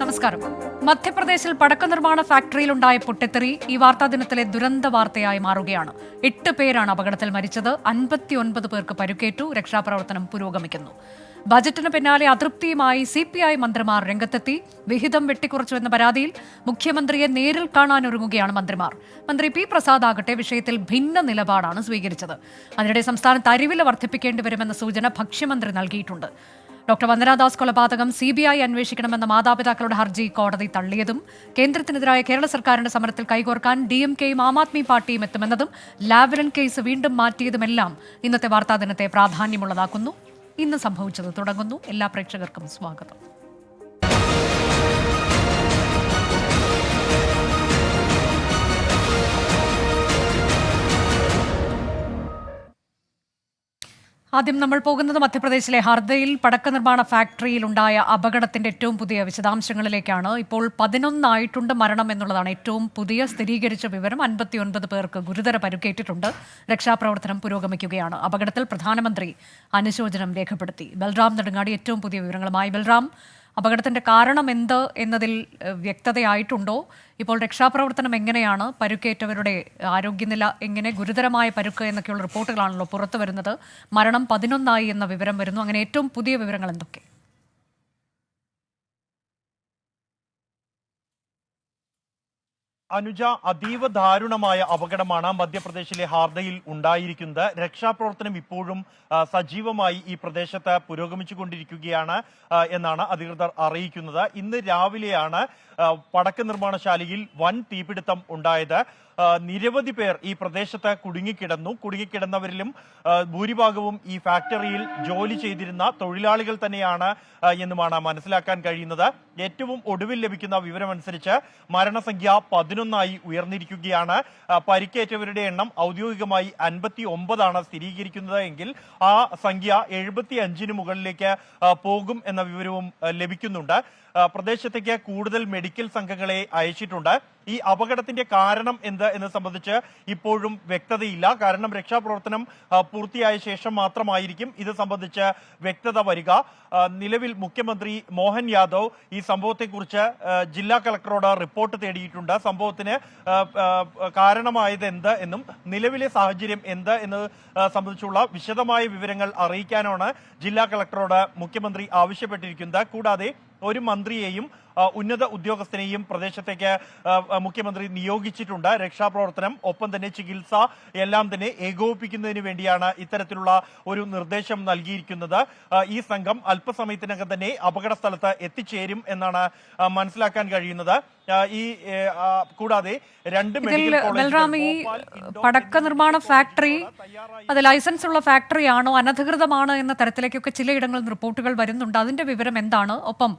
നമസ്കാരം. മധ്യപ്രദേശിൽ പടക്ക നിർമ്മാണ ഫാക്ടറിയിലുണ്ടായ പൊട്ടിത്തെറി ഈ വാർത്താ ദിനത്തിലെ ദുരന്ത വാർത്തയായി മാറുകയാണ്. 8 പേരാണ് അപകടത്തിൽ മരിച്ചത്. 59 പേർക്ക് പരിക്കേറ്റു. രക്ഷാപ്രവർത്തനം പുരോഗമിക്കുന്നു. ബജറ്റിന് പിന്നാലെ അതൃപ്തിയുമായി CPI മന്ത്രിമാർ രംഗത്തെത്തി. വിഹിതം വെട്ടിക്കുറച്ചുവെന്ന പരാതിയിൽ മുഖ്യമന്ത്രിയെ നേരിൽ കാണാനൊരുങ്ങുകയാണ് മന്ത്രിമാർ. മന്ത്രി P. പ്രസാദ് ആകട്ടെ വിഷയത്തിൽ ഭിന്ന നിലപാടാണ് സ്വീകരിച്ചത്. അതിനിടെ സംസ്ഥാനത്ത് അരിവില വർദ്ധിപ്പിക്കേണ്ടി വരുമെന്ന സൂചന ഭക്ഷ്യമന്ത്രി നൽകിയിട്ടുണ്ട്. ഡോക്ടർ വന്ദനാദാസ് കൊലപാതകം CBI അന്വേഷിക്കണമെന്ന മാതാപിതാക്കളുടെ ഹർജി കോടതി തള്ളിയതും കേന്ദ്രത്തിനെതിരായ കേരള സർക്കാരിന്റെ സമരത്തിൽ കൈകോർക്കാൻ DMKയും ആം ആദ്മി പാർട്ടിയും എത്തുമെന്നതും ലാവ്ലിൻ കേസ് വീണ്ടും മാറ്റിയതുമെല്ലാം ഇന്നത്തെ വാർത്താ ദിനത്തെ പ്രാധാന്യമുള്ളതാക്കുന്നു. ഇന്ന് സംഭവിച്ചത് തുടങ്ങുന്നു. എല്ലാ പ്രേക്ഷകർക്കും സ്വാഗതം. ആദ്യം നമ്മൾ പോകുന്നത് മധ്യപ്രദേശിലെ ഹർദയിൽ പടക്ക നിർമ്മാണ ഫാക്ടറിയിലുണ്ടായ അപകടത്തിന്റെ ഏറ്റവും പുതിയ വിശദാംശങ്ങളിലേക്കാണ്. ഇപ്പോൾ 11 ആയിട്ടുണ്ട് മരണം എന്നുള്ളതാണ് ഏറ്റവും പുതിയ സ്ഥിരീകരിച്ച വിവരം. 59 പേർക്ക് ഗുരുതര പരുക്കേറ്റിട്ടുണ്ട്. രക്ഷാപ്രവർത്തനം പുരോഗമിക്കുകയാണ്. അപകടത്തിൽ പ്രധാനമന്ത്രി അനുശോചനം രേഖപ്പെടുത്തി. ബൽറാം നെടുങ്ങാടി ഏറ്റവും പുതിയ വിവരങ്ങളുമായി. ബൽറാം, അപകടത്തിന്റെ കാരണം എന്ത് എന്നതിൽ വ്യക്തതയായിട്ടുണ്ടോ? ഇപ്പോൾ രക്ഷാപ്രവർത്തനം എങ്ങനെയാണ്? പരുക്കേറ്റവരുടെ ആരോഗ്യനില എങ്ങനെ? ഗുരുതരമായ പരുക്ക് എന്നൊക്കെയുള്ള റിപ്പോർട്ടുകളാണല്ലോ പുറത്തു വരുന്നത്. മരണം 11 എന്ന വിവരം വരുന്നു. അങ്ങനെ ഏറ്റവും പുതിയ വിവരങ്ങൾ എന്തൊക്കെ? അനുജ, അതീവ ദാരുണമായ അപകടമാണ് മധ്യപ്രദേശിലെ ഹാർദയിൽ ഉണ്ടായിരിക്കുന്നത്. രക്ഷാപ്രവർത്തനം ഇപ്പോഴും സജീവമായി ഈ പ്രദേശത്ത് പുരോഗമിച്ചുകൊണ്ടിരിക്കുകയാണ് എന്നാണ് അധികൃതർ അറിയിക്കുന്നത്. ഇന്ന് രാവിലെയാണ് പടക്ക നിർമ്മാണശാലയിൽ വൻ തീപിടുത്തം ഉണ്ടായത്. നിരവധി പേർ ഈ പ്രദേശത്ത് കുടുങ്ങിക്കിടന്നവരിലും ഭൂരിഭാഗവും ഈ ഫാക്ടറിയിൽ ജോലി ചെയ്തിരുന്ന തൊഴിലാളികൾ തന്നെയാണ് എന്നുമാണ് മനസ്സിലാക്കാൻ കഴിയുന്നത്. ഏറ്റവും ഒടുവിൽ ലഭിക്കുന്ന വിവരമനുസരിച്ച് മരണസംഖ്യ 11 ഉയർന്നിരിക്കുകയാണ്. പരിക്കേറ്റവരുടെ എണ്ണം ഔദ്യോഗികമായി 59 സ്ഥിരീകരിക്കുന്നത് എങ്കിൽ ആ സംഖ്യ 75 മുകളിലേക്ക് പോകും എന്ന വിവരവും ലഭിക്കുന്നുണ്ട്. പ്രദേശത്തേക്ക് കൂടുതൽ മെഡിക്കൽ സംഘങ്ങളെ അയച്ചിട്ടുണ്ട്. ഈ അപകടത്തിന്റെ കാരണം എന്ത് എന്ന് സംബന്ധിച്ച് ഇപ്പോഴും വ്യക്തതയില്ല. കാരണം രക്ഷാപ്രവർത്തനം പൂർത്തിയായ ശേഷം മാത്രമായിരിക്കും ഇത് സംബന്ധിച്ച് വ്യക്തത വരിക. നിലവിൽ മുഖ്യമന്ത്രി മോഹൻ യാദവ് ഈ സംഭവത്തെക്കുറിച്ച് ജില്ലാ കളക്ടറോട് റിപ്പോർട്ട് തേടിയിട്ടുണ്ട്. സംഭവത്തിന് കാരണമായത് എന്ത് എന്നും നിലവിലെ സാഹചര്യം എന്ത് എന്ന് സംബന്ധിച്ചുള്ള വിശദമായ വിവരങ്ങൾ അറിയിക്കാനാണ് ജില്ലാ കളക്ടറോട് മുഖ്യമന്ത്രി ആവശ്യപ്പെട്ടിരിക്കുന്നത്. കൂടാതെ ഒരു മന്ത്രിയെയും ഉന്നത ഉദ്യോഗസ്ഥനെയും പ്രദേശത്തേക്ക് മുഖ്യമന്ത്രി നിയോഗിച്ചിട്ടുണ്ട്. രക്ഷാപ്രവർത്തനം ഒപ്പം തന്നെ ചികിത്സ എല്ലാം തന്നെ ഏകോപിപ്പിക്കുന്നതിന് വേണ്ടിയാണ് ഇത്തരത്തിലുള്ള ഒരു നിർദ്ദേശം നൽകിയിരിക്കുന്നത്. ഈ സംഘം അല്പസമയത്തിനകം തന്നെ അപകട സ്ഥലത്ത് എത്തിച്ചേരും എന്നാണ് മനസ്സിലാക്കാൻ കഴിയുന്നത്. ഈ കൂടാതെ 2 മെഡിക്കൽ കോളേജുകൾ പടക്ക നിർമ്മാണ ഫാക്ടറി അത് ലൈസൻസ് ഉള്ള ഫാക്ടറിയാണോ അനധികൃതമാണ് എന്ന തരത്തിലേക്കൊക്കെ ചിലയിടങ്ങളിൽ റിപ്പോർട്ടുകൾ വരുന്നുണ്ട്. അതിന്റെ വിവരം എന്താണ്? ഒപ്പം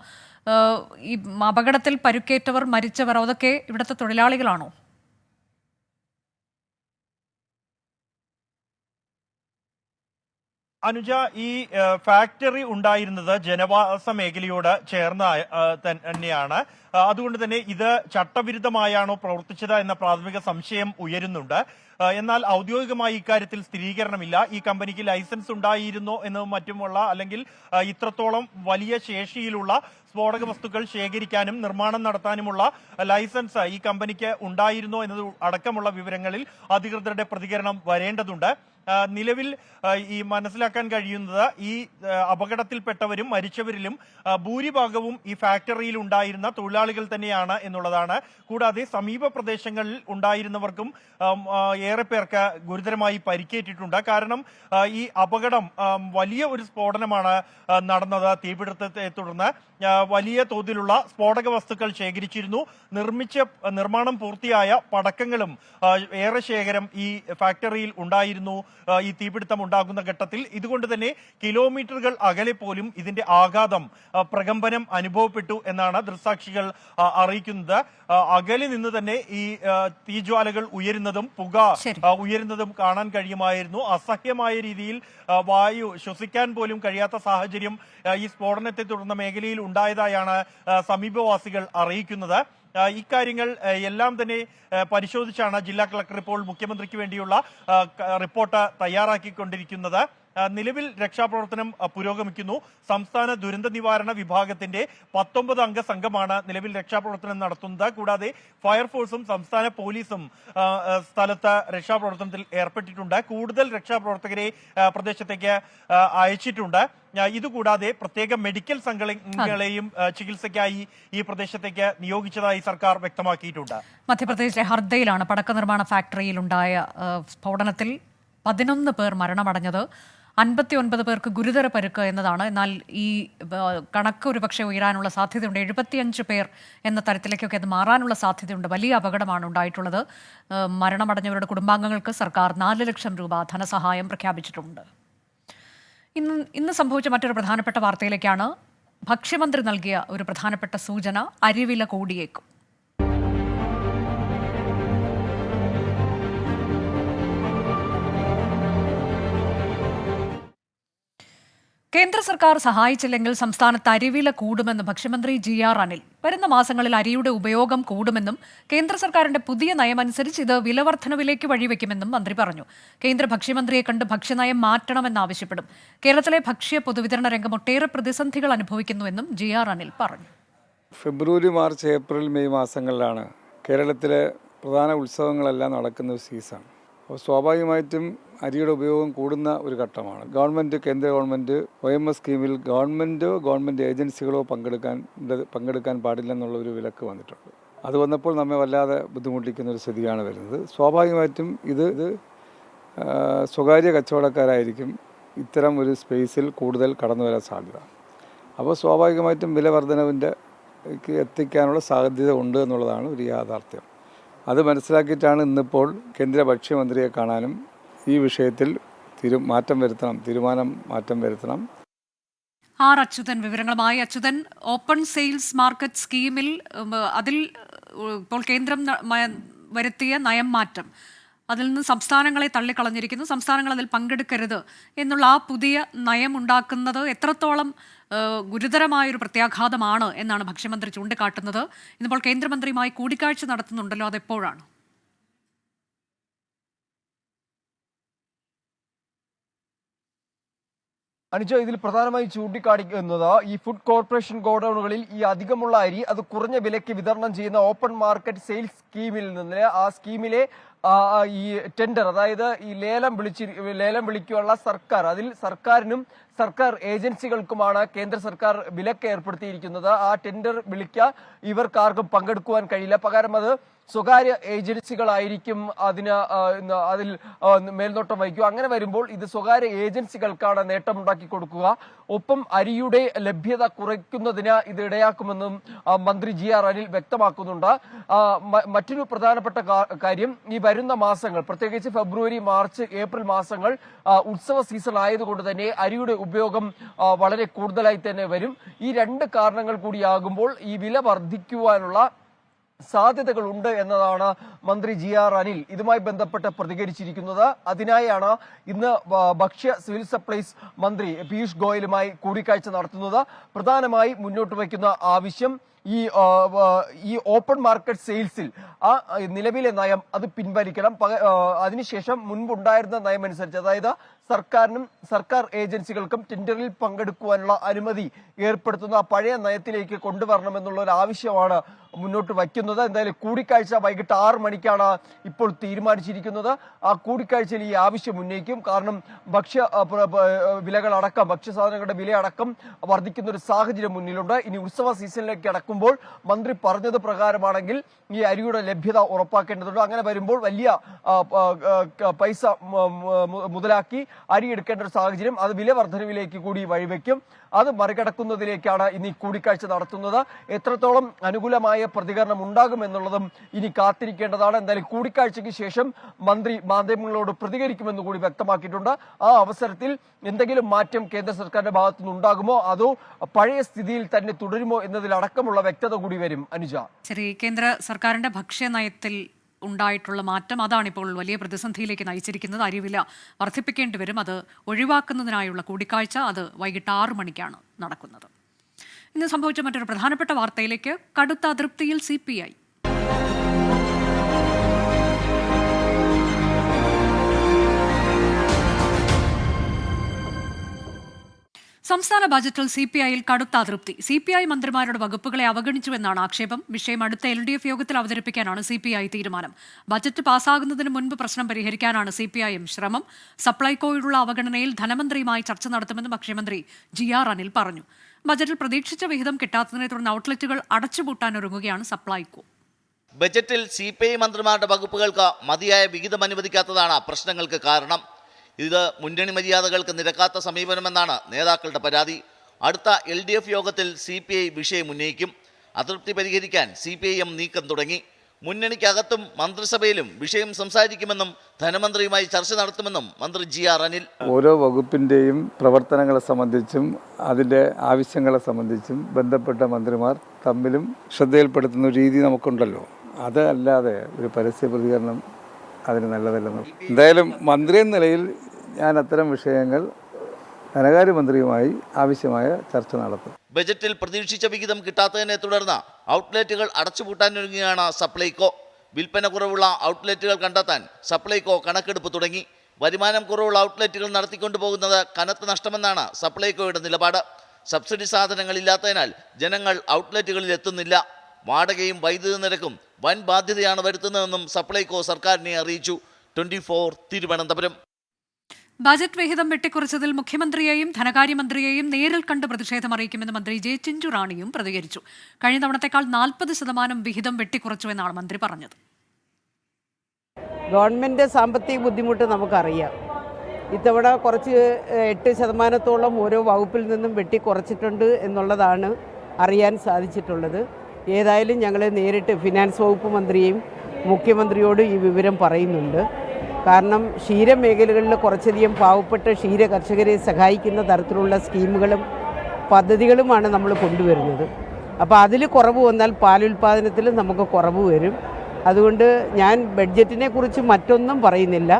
ഈ അപകടത്തിൽ പരുക്കേറ്റവർ, മരിച്ചവർ അതൊക്കെ ഇവിടുത്തെ തൊഴിലാളികളാണോ? അനുജ, ഈ ഫാക്ടറി ഉണ്ടായിരുന്നത് ജനവാസ മേഖലയോട് ചേർന്ന തന്നെയാണ്. അതുകൊണ്ട് തന്നെ ഇത് ചട്ടവിരുദ്ധമായാണോ പ്രവർത്തിച്ചത് എന്ന പ്രാഥമിക സംശയം ഉയരുന്നുണ്ട്. എന്നാൽ ഔദ്യോഗികമായി ഇക്കാര്യത്തിൽ സ്ഥിരീകരണമില്ല. ഈ കമ്പനിക്ക് ലൈസൻസ് ഉണ്ടായിരുന്നോ എന്നും മറ്റുമുള്ള, അല്ലെങ്കിൽ ഇത്രത്തോളം വലിയ ശേഷിയിലുള്ള സ്ഫോടക വസ്തുക്കൾ ശേഖരിക്കാനും നിർമ്മാണം നടത്താനുമുള്ള ലൈസൻസ് ഈ കമ്പനിക്ക് ഉണ്ടായിരുന്നോ എന്നത് അടക്കമുള്ള വിവരങ്ങളിൽ അധികൃതരുടെ പ്രതികരണം വരേണ്ടതുണ്ട്. നിലവിൽ ഈ മനസ്സിലാക്കാൻ കഴിയുന്നത് ഈ അപകടത്തിൽപ്പെട്ടവരും മരിച്ചവരിലും ഭൂരിഭാഗവും ഈ ഫാക്ടറിയിൽ ഉണ്ടായിരുന്ന തൊഴിലാളികൾ തന്നെയാണ് എന്നുള്ളതാണ്. കൂടാതെ സമീപ പ്രദേശങ്ങളിൽ ഉണ്ടായിരുന്നവർക്കും ഏറെ പേർക്ക് ഗുരുതരമായി പരിക്കേറ്റിട്ടുണ്ട്. കാരണം ഈ അപകടം വലിയ ഒരു സ്ഫോടനമാണ് നടന്നത്. തീപിടുത്തത്തെ തുടർന്ന് വലിയ തോതിലുള്ള സ്ഫോടക വസ്തുക്കൾ ശേഖരിച്ചിരുന്നു. നിർമ്മാണം പൂർത്തിയായ പടക്കങ്ങളും ഏറെ ശേഖരം ഈ ഫാക്ടറിയിൽ ഉണ്ടായിരുന്നു ഈ തീപിടുത്തം ഉണ്ടാകുന്ന ഘട്ടത്തിൽ. ഇതുകൊണ്ട് തന്നെ കിലോമീറ്ററുകൾ അകലെ പോലും ഇതിന്റെ ആഘാതം പ്രകമ്പനം അനുഭവപ്പെട്ടു എന്നാണ് ദൃക്സാക്ഷികൾ അറിയിക്കുന്നത്. അകലെ നിന്ന് തന്നെ ഈ തീജ്വാലകൾ ഉയരുന്നതും പുക ഉയരുന്നതും കാണാൻ കഴിയുമായിരുന്നു. അസഹ്യമായ രീതിയിൽ വായു ശ്വസിക്കാൻ പോലും കഴിയാത്ത സാഹചര്യം ഈ സ്ഫോടനത്തെ തുടർന്ന മേഖലയിൽ ഉണ്ടായതായാണ് സമീപവാസികൾ അറിയിക്കുന്നത്. ഇക്കാര്യങ്ങൾ എല്ലാം തന്നെ പരിശോധിച്ചാണ് ജില്ലാ കളക്ടർ ഇപ്പോൾ മുഖ്യമന്ത്രിക്ക് വേണ്ടിയുള്ള റിപ്പോർട്ട് തയ്യാറാക്കിക്കൊണ്ടിരിക്കുന്നത്. നിലവിൽ രക്ഷാപ്രവർത്തനം പുരോഗമിക്കുന്നു. സംസ്ഥാന ദുരന്ത നിവാരണ വിഭാഗത്തിന്റെ 19 അംഗ സംഘമാണ് നിലവിൽ രക്ഷാപ്രവർത്തനം നടത്തുന്നത്. കൂടാതെ ഫയർഫോഴ്സും സംസ്ഥാന പോലീസും സ്ഥലത്ത് രക്ഷാപ്രവർത്തനത്തിൽ ഏർപ്പെട്ടിട്ടുണ്ട്. കൂടുതൽ രക്ഷാപ്രവർത്തകരെ പ്രദേശത്തേക്ക് അയച്ചിട്ടുണ്ട്. ഇതുകൂടാതെ പ്രത്യേക മെഡിക്കൽ സംഘങ്ങളെയും ചികിത്സയ്ക്കായി ഈ പ്രദേശത്തേക്ക് നിയോഗിച്ചതായി സർക്കാർ വ്യക്തമാക്കിയിട്ടുണ്ട്. മധ്യപ്രദേശിലെ ഹർദയിലാണ് പടക്ക നിർമ്മാണ ഫാക്ടറിയിലുണ്ടായ സ്ഫോടനത്തിൽ 11 പേർ മരണമടഞ്ഞത്. 59 പേർക്ക് ഗുരുതര പരുക്ക് എന്നതാണ്. എന്നാൽ ഈ കണക്ക് ഒരുപക്ഷെ ഉയരാനുള്ള സാധ്യതയുണ്ട്. 75 പേർ എന്ന തരത്തിലേക്കൊക്കെ അത് മാറാനുള്ള സാധ്യതയുണ്ട്. വലിയ അപകടമാണ് ഉണ്ടായിട്ടുള്ളത്. മരണമടഞ്ഞവരുടെ കുടുംബാംഗങ്ങൾക്ക് സർക്കാർ 4 ലക്ഷം രൂപ ധനസഹായം പ്രഖ്യാപിച്ചിട്ടുണ്ട്. ഇന്ന് സംഭവിച്ച മറ്റൊരു പ്രധാനപ്പെട്ട വാർത്തയിലേക്കാണ്. ഭക്ഷ്യമന്ത്രി നൽകിയ ഒരു പ്രധാനപ്പെട്ട സൂചന: അരിവില കൂടിയേക്കും. കേന്ദ്ര സർക്കാർ സഹായിച്ചില്ലെങ്കിൽ സംസ്ഥാനത്ത് അരിവില കൂടുമെന്ന് ഭക്ഷ്യമന്ത്രി GR അനിൽ. വരുന്ന മാസങ്ങളിൽ അരിയുടെ ഉപയോഗം കൂടുമെന്നും കേന്ദ്ര സർക്കാരിന്റെ പുതിയ നയമനുസരിച്ച് ഇത് വിലവർദ്ധനവിലേക്ക് വഴിവെക്കുമെന്നും മന്ത്രി പറഞ്ഞു. കേന്ദ്ര ഭക്ഷ്യമന്ത്രിയെ കണ്ട് ഭക്ഷ്യനയം മാറ്റണമെന്നാവശ്യപ്പെടും. കേരളത്തിലെ ഭക്ഷ്യ പൊതുവിതരണ രംഗം ഒട്ടേറെ പ്രതിസന്ധികൾ അനുഭവിക്കുന്നുവെന്നും GR അനിൽ പറഞ്ഞു. ഫെബ്രുവരി, മാർച്ച്, ഏപ്രിൽ, മെയ് മാസങ്ങളിലാണ് കേരളത്തിലെ പ്രധാന ഉത്സവങ്ങളെല്ലാം നടക്കുന്ന ഒരു സീസൺ. അപ്പോൾ സ്വാഭാവികമായിട്ടും അരിയുടെ ഉപയോഗം കൂടുന്ന ഒരു ഘട്ടമാണ്. കേന്ദ്ര ഗവൺമെൻറ് OMS സ്കീമിൽ ഗവൺമെൻറ് ഏജൻസികളോ പങ്കെടുക്കാൻ പാടില്ലെന്നുള്ള ഒരു വിലക്ക് വന്നിട്ടുണ്ട്. അത് വന്നപ്പോൾ നമ്മെ വല്ലാതെ ബുദ്ധിമുട്ടിക്കുന്ന ഒരു സ്ഥിതിയാണ് വരുന്നത്. സ്വാഭാവികമായിട്ടും ഇത് സ്വകാര്യ കച്ചവടക്കാരായിരിക്കും ഇത്തരം ഒരു സ്പേസിൽ കൂടുതൽ കടന്നു വരാൻ സാധ്യത. അപ്പോൾ സ്വാഭാവികമായിട്ടും വില വർധനവിൻ്റെ എത്തിക്കാനുള്ള സാധ്യത ഉണ്ട് എന്നുള്ളതാണ് ഒരു യാഥാർത്ഥ്യം. അത് മനസ്സിലാക്കിയിട്ടാണ് ഇന്നിപ്പോൾ കേന്ദ്ര ഭക്ഷ്യമന്ത്രിയെ കാണാനും ഈ വിഷയത്തിൽ തീരുമാനം മാറ്റം വരുത്തണം. അച്യുതൻ വിവരങ്ങളുമായി. അച്യുതൻ, ഓപ്പൺ സെയിൽസ് മാർക്കറ്റ് സ്കീമിൽ അതിൽ ഇപ്പോൾ കേന്ദ്രം വരുത്തിയ നയം മാറ്റം, അതിൽ നിന്ന് സംസ്ഥാനങ്ങളെ തള്ളിക്കളഞ്ഞിരിക്കുന്നു. സംസ്ഥാനങ്ങൾ അതിൽ പങ്കെടുക്കരുത് എന്നുള്ള ആ പുതിയ നയം ഉണ്ടാക്കുന്നത് എത്രത്തോളം ഗുരുതരമായൊരു പ്രത്യാഘാതമാണ് എന്നാണ് ഭക്ഷ്യമന്ത്രി ചൂണ്ടിക്കാട്ടുന്നത്. ഇന്നിപ്പോൾ കേന്ദ്രമന്ത്രിയുമായി കൂടിക്കാഴ്ച നടത്തുന്നുണ്ടല്ലോ, അതെപ്പോഴാണ്? അനുജ, ഇതിൽ പ്രധാനമായി ചൂണ്ടിക്കാണിക്കുന്നത് ഈ ഫുഡ് കോർപ്പറേഷൻ ഗോഡൌണുകളിൽ ഈ അധികമുള്ള അരി അത് കുറഞ്ഞ വിലയ്ക്ക് വിതരണം ചെയ്യുന്ന ഓപ്പൺ മാർക്കറ്റ് സെയിൽസ് സ്കീമിൽ നിന്ന് ആ സ്കീമിലെ ഈ ടെൻഡർ, അതായത് ഈ ലേലം വിളിക്കുള്ള സർക്കാർ, അതിൽ സർക്കാരിനും സർക്കാർ ഏജൻസികൾക്കുമാണ് കേന്ദ്ര സർക്കാർ വിലക്ക് ഏർപ്പെടുത്തിയിരിക്കുന്നത്. ആ ടെൻഡർ വിളിക്കാൻ ഇവർക്കാർക്കും പങ്കെടുക്കുവാൻ കഴിയില്ല. പകരം അത് സ്വകാര്യ ഏജൻസികളായിരിക്കും അതിൽ മേൽനോട്ടം വഹിക്കുക. അങ്ങനെ വരുമ്പോൾ ഇത് സ്വകാര്യ ഏജൻസികൾക്കാണ് നേട്ടമുണ്ടാക്കി കൊടുക്കുക. ഒപ്പം അരിയുടെ ലഭ്യത കുറയ്ക്കുന്നതിന് ഇത് ഇടയാക്കുമെന്നും മന്ത്രി GR അനിൽ വ്യക്തമാക്കുന്നുണ്ട്. മറ്റൊരു പ്രധാനപ്പെട്ട കാര്യം, ഈ വരുന്ന മാസങ്ങൾ, പ്രത്യേകിച്ച് ഫെബ്രുവരി, മാർച്ച്, ഏപ്രിൽ മാസങ്ങൾ ഉത്സവ സീസൺ ആയതുകൊണ്ട് തന്നെ അരിയുടെ ഉപയോഗം വളരെ കൂടുതലായി തന്നെ വരും. ഈ രണ്ട് കാരണങ്ങൾ കൂടിയാകുമ്പോൾ ഈ വില വർദ്ധിക്കുവാനുള്ള സാധ്യതകളുണ്ട് എന്നതാണ് മന്ത്രി GR അനിൽ ഇതുമായി ബന്ധപ്പെട്ട് പ്രതികരിച്ചിരിക്കുന്നത്. അതിനായാണ് ഇന്ന് ഭക്ഷ്യ സിവിൽ സപ്ലൈസ് മന്ത്രി പീയൂഷ് ഗോയലുമായി കൂടിക്കാഴ്ച നടത്തുന്നത്. പ്രധാനമായി മുന്നോട്ട് വയ്ക്കുന്ന ആവശ്യം ഈ ഓപ്പൺ മാർക്കറ്റ് സെയിൽസിൽ ആ നിലവിലെ നയം അത് പിൻവലിക്കണം. അതിനുശേഷം മുൻപുണ്ടായിരുന്ന നയം അനുസരിച്ച്, അതായത് സർക്കാരിനും സർക്കാർ ഏജൻസികൾക്കും ടെൻഡറിൽ പങ്കെടുക്കുവാനുള്ള അനുമതി ഏർപ്പെടുത്തുന്ന പഴയ നയത്തിലേക്ക് കൊണ്ടുവരണമെന്നുള്ള ഒരു ആവശ്യമാണ് മുന്നോട്ട് വയ്ക്കുന്നത്. എന്തായാലും കൂടിക്കാഴ്ച വൈകിട്ട് 6 മണിക്കാണ് ഇപ്പോൾ തീരുമാനിച്ചിരിക്കുന്നത്. ആ കൂടിക്കാഴ്ചയിൽ ഈ ആവശ്യം ഉന്നയിക്കും. കാരണം വിലകളടക്കം, ഭക്ഷ്യസാധനങ്ങളുടെ വിലയടക്കം വർദ്ധിക്കുന്ന ഒരു സാഹചര്യം മുന്നിലുണ്ട്. ഇനി ഉത്സവ സീസണിലേക്ക് അടക്കുമ്പോൾ മന്ത്രി പറഞ്ഞത് പ്രകാരമാണെങ്കിൽ ഈ അരിയുടെ ലഭ്യത ഉറപ്പാക്കേണ്ടതുണ്ട്. അങ്ങനെ വരുമ്പോൾ വലിയ പൈസ മുതലാക്കി അരി എടുക്കേണ്ട ഒരു സാഹചര്യം, അത് വില വർധനവിലേക്ക് കൂടി വഴിവെക്കും. അത് മറികടക്കുന്നതിലേക്കാണ് ഇനി കൂടിക്കാഴ്ച നടത്തുന്നത്. എത്രത്തോളം അനുകൂലമായ പ്രതികരണം ഉണ്ടാകുമെന്നുള്ളതും ഇനി കാത്തിരിക്കേണ്ടതാണ്. എന്തായാലും കൂടിക്കാഴ്ചയ്ക്ക് ശേഷം മന്ത്രി മാധ്യമങ്ങളോട് പ്രതികരിക്കുമെന്ന് കൂടി വ്യക്തമാക്കിയിട്ടുണ്ട്. ആ അവസരത്തിൽ എന്തെങ്കിലും മാറ്റം കേന്ദ്ര സർക്കാരിന്റെ ഭാഗത്തുനിന്ന് ഉണ്ടാകുമോ, അതോ പഴയ സ്ഥിതിയിൽ തന്നെ തുടരുമോ എന്നതിലടക്കമുള്ള വ്യക്തത കൂടി വരും. അനുജ, ശരി, കേന്ദ്ര സർക്കാരിന്റെ ഭക്ഷ്യനയത്തിൽ ഉണ്ടായിട്ടുള്ള മാറ്റം അതാണിപ്പോൾ വലിയ പ്രതിസന്ധിയിലേക്ക് നയിച്ചിരിക്കുന്നത്. അരിവില വർദ്ധിപ്പിക്കേണ്ടി വരും. അത് ഒഴിവാക്കുന്നതിനായുള്ള കൂടിക്കാഴ്ച അത് വൈകിട്ട് 6 മണിക്കാണ് നടക്കുന്നത്. ഇന്ന് സംഭവിച്ച മറ്റൊരു പ്രധാനപ്പെട്ട വാർത്തയിലേക്ക്. കടുത്ത അതൃപ്തിയിൽ CPI. സംസ്ഥാന ബജറ്റിൽ സിപിഐയിൽ കടുത്ത അതൃപ്തി. സിപിഐ മന്ത്രിമാരുടെ വകുപ്പുകളെ അവഗണിച്ചുവെന്നാണ് ആക്ഷേപം. വിഷയം അടുത്ത LDF യോഗത്തിൽ അവതരിപ്പിക്കാനാണ് സിപിഐ തീരുമാനം. ബജറ്റ് പാസ്സാകുന്നതിന് മുൻപ് പ്രശ്നം പരിഹരിക്കാനാണ് സിപിഐഎം ശ്രമം. സപ്ലൈകോയിലുള്ള അവഗണനയിൽ ധനമന്ത്രിയുമായി ചർച്ച നടത്തുമെന്ന് മുഖ്യമന്ത്രി GR അനിൽ പറഞ്ഞു. ബജറ്റിൽ പ്രതീക്ഷിച്ച വിഹിതം കിട്ടാത്തതിനെ തുടർന്ന് ഔട്ട്ലെറ്റുകൾ അടച്ചുപൂട്ടാനൊരുങ്ങുകയാണ് സപ്ലൈകോ. ബജറ്റിൽ CPI മന്ത്രിമാരുടെ വകുപ്പുകൾക്ക് മതിയായ വിഹിതം അനുവദിക്കാത്തതാണ് പ്രശ്നങ്ങൾക്ക് കാരണം. ഇത് മുന്നണി മര്യാദകൾക്ക് നിരക്കാത്ത സമീപനമെന്നാണ് നേതാക്കളുടെ പരാതി. അടുത്ത LDF യോഗത്തിൽ CPI വിഷയം ഉന്നയിക്കും. അതൃപ്തി പരിഹരിക്കാൻ CPIM നീക്കം തുടങ്ങി. മുന്നണിക്കകത്തും മന്ത്രിസഭയിലും വിഷയം സംസാരിക്കുമെന്നും ധനമന്ത്രിയുമായി ചർച്ച നടത്തുമെന്നും മന്ത്രി GR അനിൽ. ഓരോ വകുപ്പിൻ്റെയും പ്രവർത്തനങ്ങളെ സംബന്ധിച്ചും അതിൻ്റെ ആവശ്യങ്ങളെ സംബന്ധിച്ചും ബന്ധപ്പെട്ട മന്ത്രിമാർ തമ്മിലും ശ്രദ്ധയിൽപ്പെടുത്തുന്ന രീതി നമുക്കുണ്ടല്ലോ. അതല്ലാതെ ഒരു പരസ്യ പ്രതികരണം അതിന് നല്ലതല്ലെന്ന്. എന്തായാലും മന്ത്രി എന്ന നിലയിൽ ഞാൻ അത്തരം വിഷയങ്ങൾ ധനകാര്യമന്ത്രിയുമായി ആവശ്യമായ ചർച്ച നടത്തും. ബജറ്റിൽ പ്രതീക്ഷിച്ച വിഹിതം കിട്ടാത്തതിനെ തുടർന്ന് ഔട്ട്ലെറ്റുകൾ അടച്ചുപൂട്ടാനൊരുങ്ങിയാണ് സപ്ലൈകോ. വിൽപ്പന കുറവുള്ള ഔട്ട്ലെറ്റുകൾ കണ്ടെത്താൻ സപ്ലൈകോ കണക്കെടുപ്പ് തുടങ്ങി. വരുമാനം കുറവുള്ള ഔട്ട്ലെറ്റുകൾ നടത്തിക്കൊണ്ടുപോകുന്നത് കനത്ത നഷ്ടമെന്നാണ് സപ്ലൈകോയുടെ നിലപാട്. സബ്സിഡി സാധനങ്ങളില്ലാത്തതിനാൽ ജനങ്ങൾ ഔട്ട്ലെറ്റുകളിൽ എത്തുന്നില്ല. വാടകയും വൈദ്യുതി നിരക്കും വൻ ബാധ്യതയാണ് വരുത്തുന്നതെന്നും സപ്ലൈകോ സർക്കാരിനെ അറിയിച്ചു. 24 തിരുവനന്തപുരം. ബജറ്റ് വിഹിതം വെട്ടിക്കുറച്ചതിൽ മുഖ്യമന്ത്രിയെയും ധനകാര്യമന്ത്രിയെയും നേരിൽ കണ്ട് പ്രതിഷേധം അറിയിക്കുമെന്ന് മന്ത്രി J. ചിഞ്ചുറാണിയും പ്രതികരിച്ചു. കഴിഞ്ഞ തവണത്തേക്കാൾ 40% വിഹിതം വെട്ടിക്കുറച്ചുവെന്നാണ് മന്ത്രി പറഞ്ഞത്. ഗവൺമെൻറ് സാമ്പത്തിക ബുദ്ധിമുട്ട് നമുക്കറിയാം. ഇത്തവണ കുറച്ച് 8% ഓരോ വകുപ്പിൽ നിന്നും വെട്ടിക്കുറച്ചിട്ടുണ്ട് എന്നുള്ളതാണ് അറിയാൻ സാധിച്ചിട്ടുള്ളത്. ഏതായാലും ഞങ്ങൾ നേരിട്ട് ഫിനാൻസ് വകുപ്പ് മന്ത്രിയെയും മുഖ്യമന്ത്രിയോട് ഈ വിവരം പറയുന്നുണ്ട്. കാരണം ക്ഷീരമേഖലകളിൽ കുറച്ചധികം പാവപ്പെട്ട ക്ഷീര കർഷകരെ സഹായിക്കുന്ന തരത്തിലുള്ള സ്കീമുകളും പദ്ധതികളുമാണ് നമ്മൾ കൊണ്ടുവരുന്നത്. അപ്പോൾ അതിൽ കുറവ് വന്നാൽ പാലുൽപാദനത്തിൽ നമുക്ക് കുറവ് വരും. അതുകൊണ്ട് ഞാൻ ബഡ്ജറ്റിനെ കുറിച്ച് മറ്റൊന്നും പറയുന്നില്ല.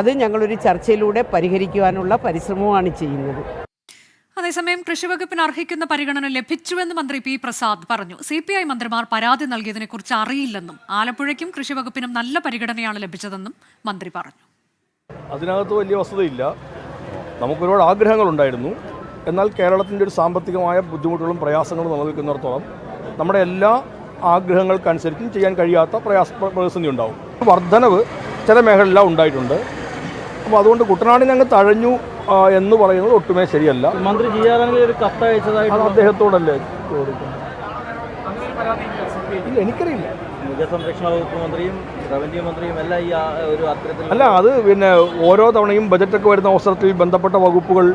അത് ഞങ്ങളൊരു ചർച്ചയിലൂടെ പരിഹരിക്കുവാനുള്ള പരിശ്രമമാണ് ചെയ്യുന്നത്. അതേസമയം കൃഷിവകുപ്പിന് അർഹിക്കുന്ന പരിഗണന ലഭിച്ചുവെന്ന് മന്ത്രി P. പ്രസാദ് പറഞ്ഞു. CPI മന്ത്രിമാർ പരാതി നൽകിയതിനെക്കുറിച്ച് അറിയില്ലെന്നും ആലപ്പുഴയ്ക്കും കൃഷിവകുപ്പിനും നല്ല പരിഗണനയാണ് ലഭിച്ചതെന്നും മന്ത്രി പറഞ്ഞു. അതിനകത്ത് വലിയ വസ്തുതയില്ല. നമുക്കൊരുപാട് ആഗ്രഹങ്ങളുണ്ടായിരുന്നു. എന്നാൽ കേരളത്തിൻ്റെ ഒരു സാമ്പത്തികമായ ബുദ്ധിമുട്ടുകളും പ്രയാസങ്ങളും നിലനിൽക്കുന്നിടത്തോളം നമ്മുടെ എല്ലാ ആഗ്രഹങ്ങൾക്കനുസരിച്ചും ചെയ്യാൻ കഴിയാത്ത പ്രതിസന്ധി ഉണ്ടാവും. വർധനവ് ചില മേഖലയിലെല്ലാം ഉണ്ടായിട്ടുണ്ട്. അപ്പോൾ അതുകൊണ്ട് കുട്ടനാടിനെ അങ്ങ് തഴഞ്ഞു എന്ന് പറയുന്നത് ഒട്ടുമേ ശരിയല്ല. മന്ത്രി GR അനിൽ ഒരു കത്ത് അയച്ചതായിട്ട് അത് അദ്ദേഹത്തോടല്ലേ ചോദിക്കുന്നത്? ഇല്ല, എനിക്കറിയില്ല. മൃഗസംരക്ഷണ വകുപ്പ് മന്ത്രിയും റവന്യൂ മന്ത്രിയും എല്ലാം ഈ ഒരു അത്തരത്തിൽ അല്ല, അത് പിന്നെ ഓരോ തവണയും ബജറ്റൊക്കെ വരുന്ന അവസരത്തിൽ ബന്ധപ്പെട്ട വകുപ്പുകൾ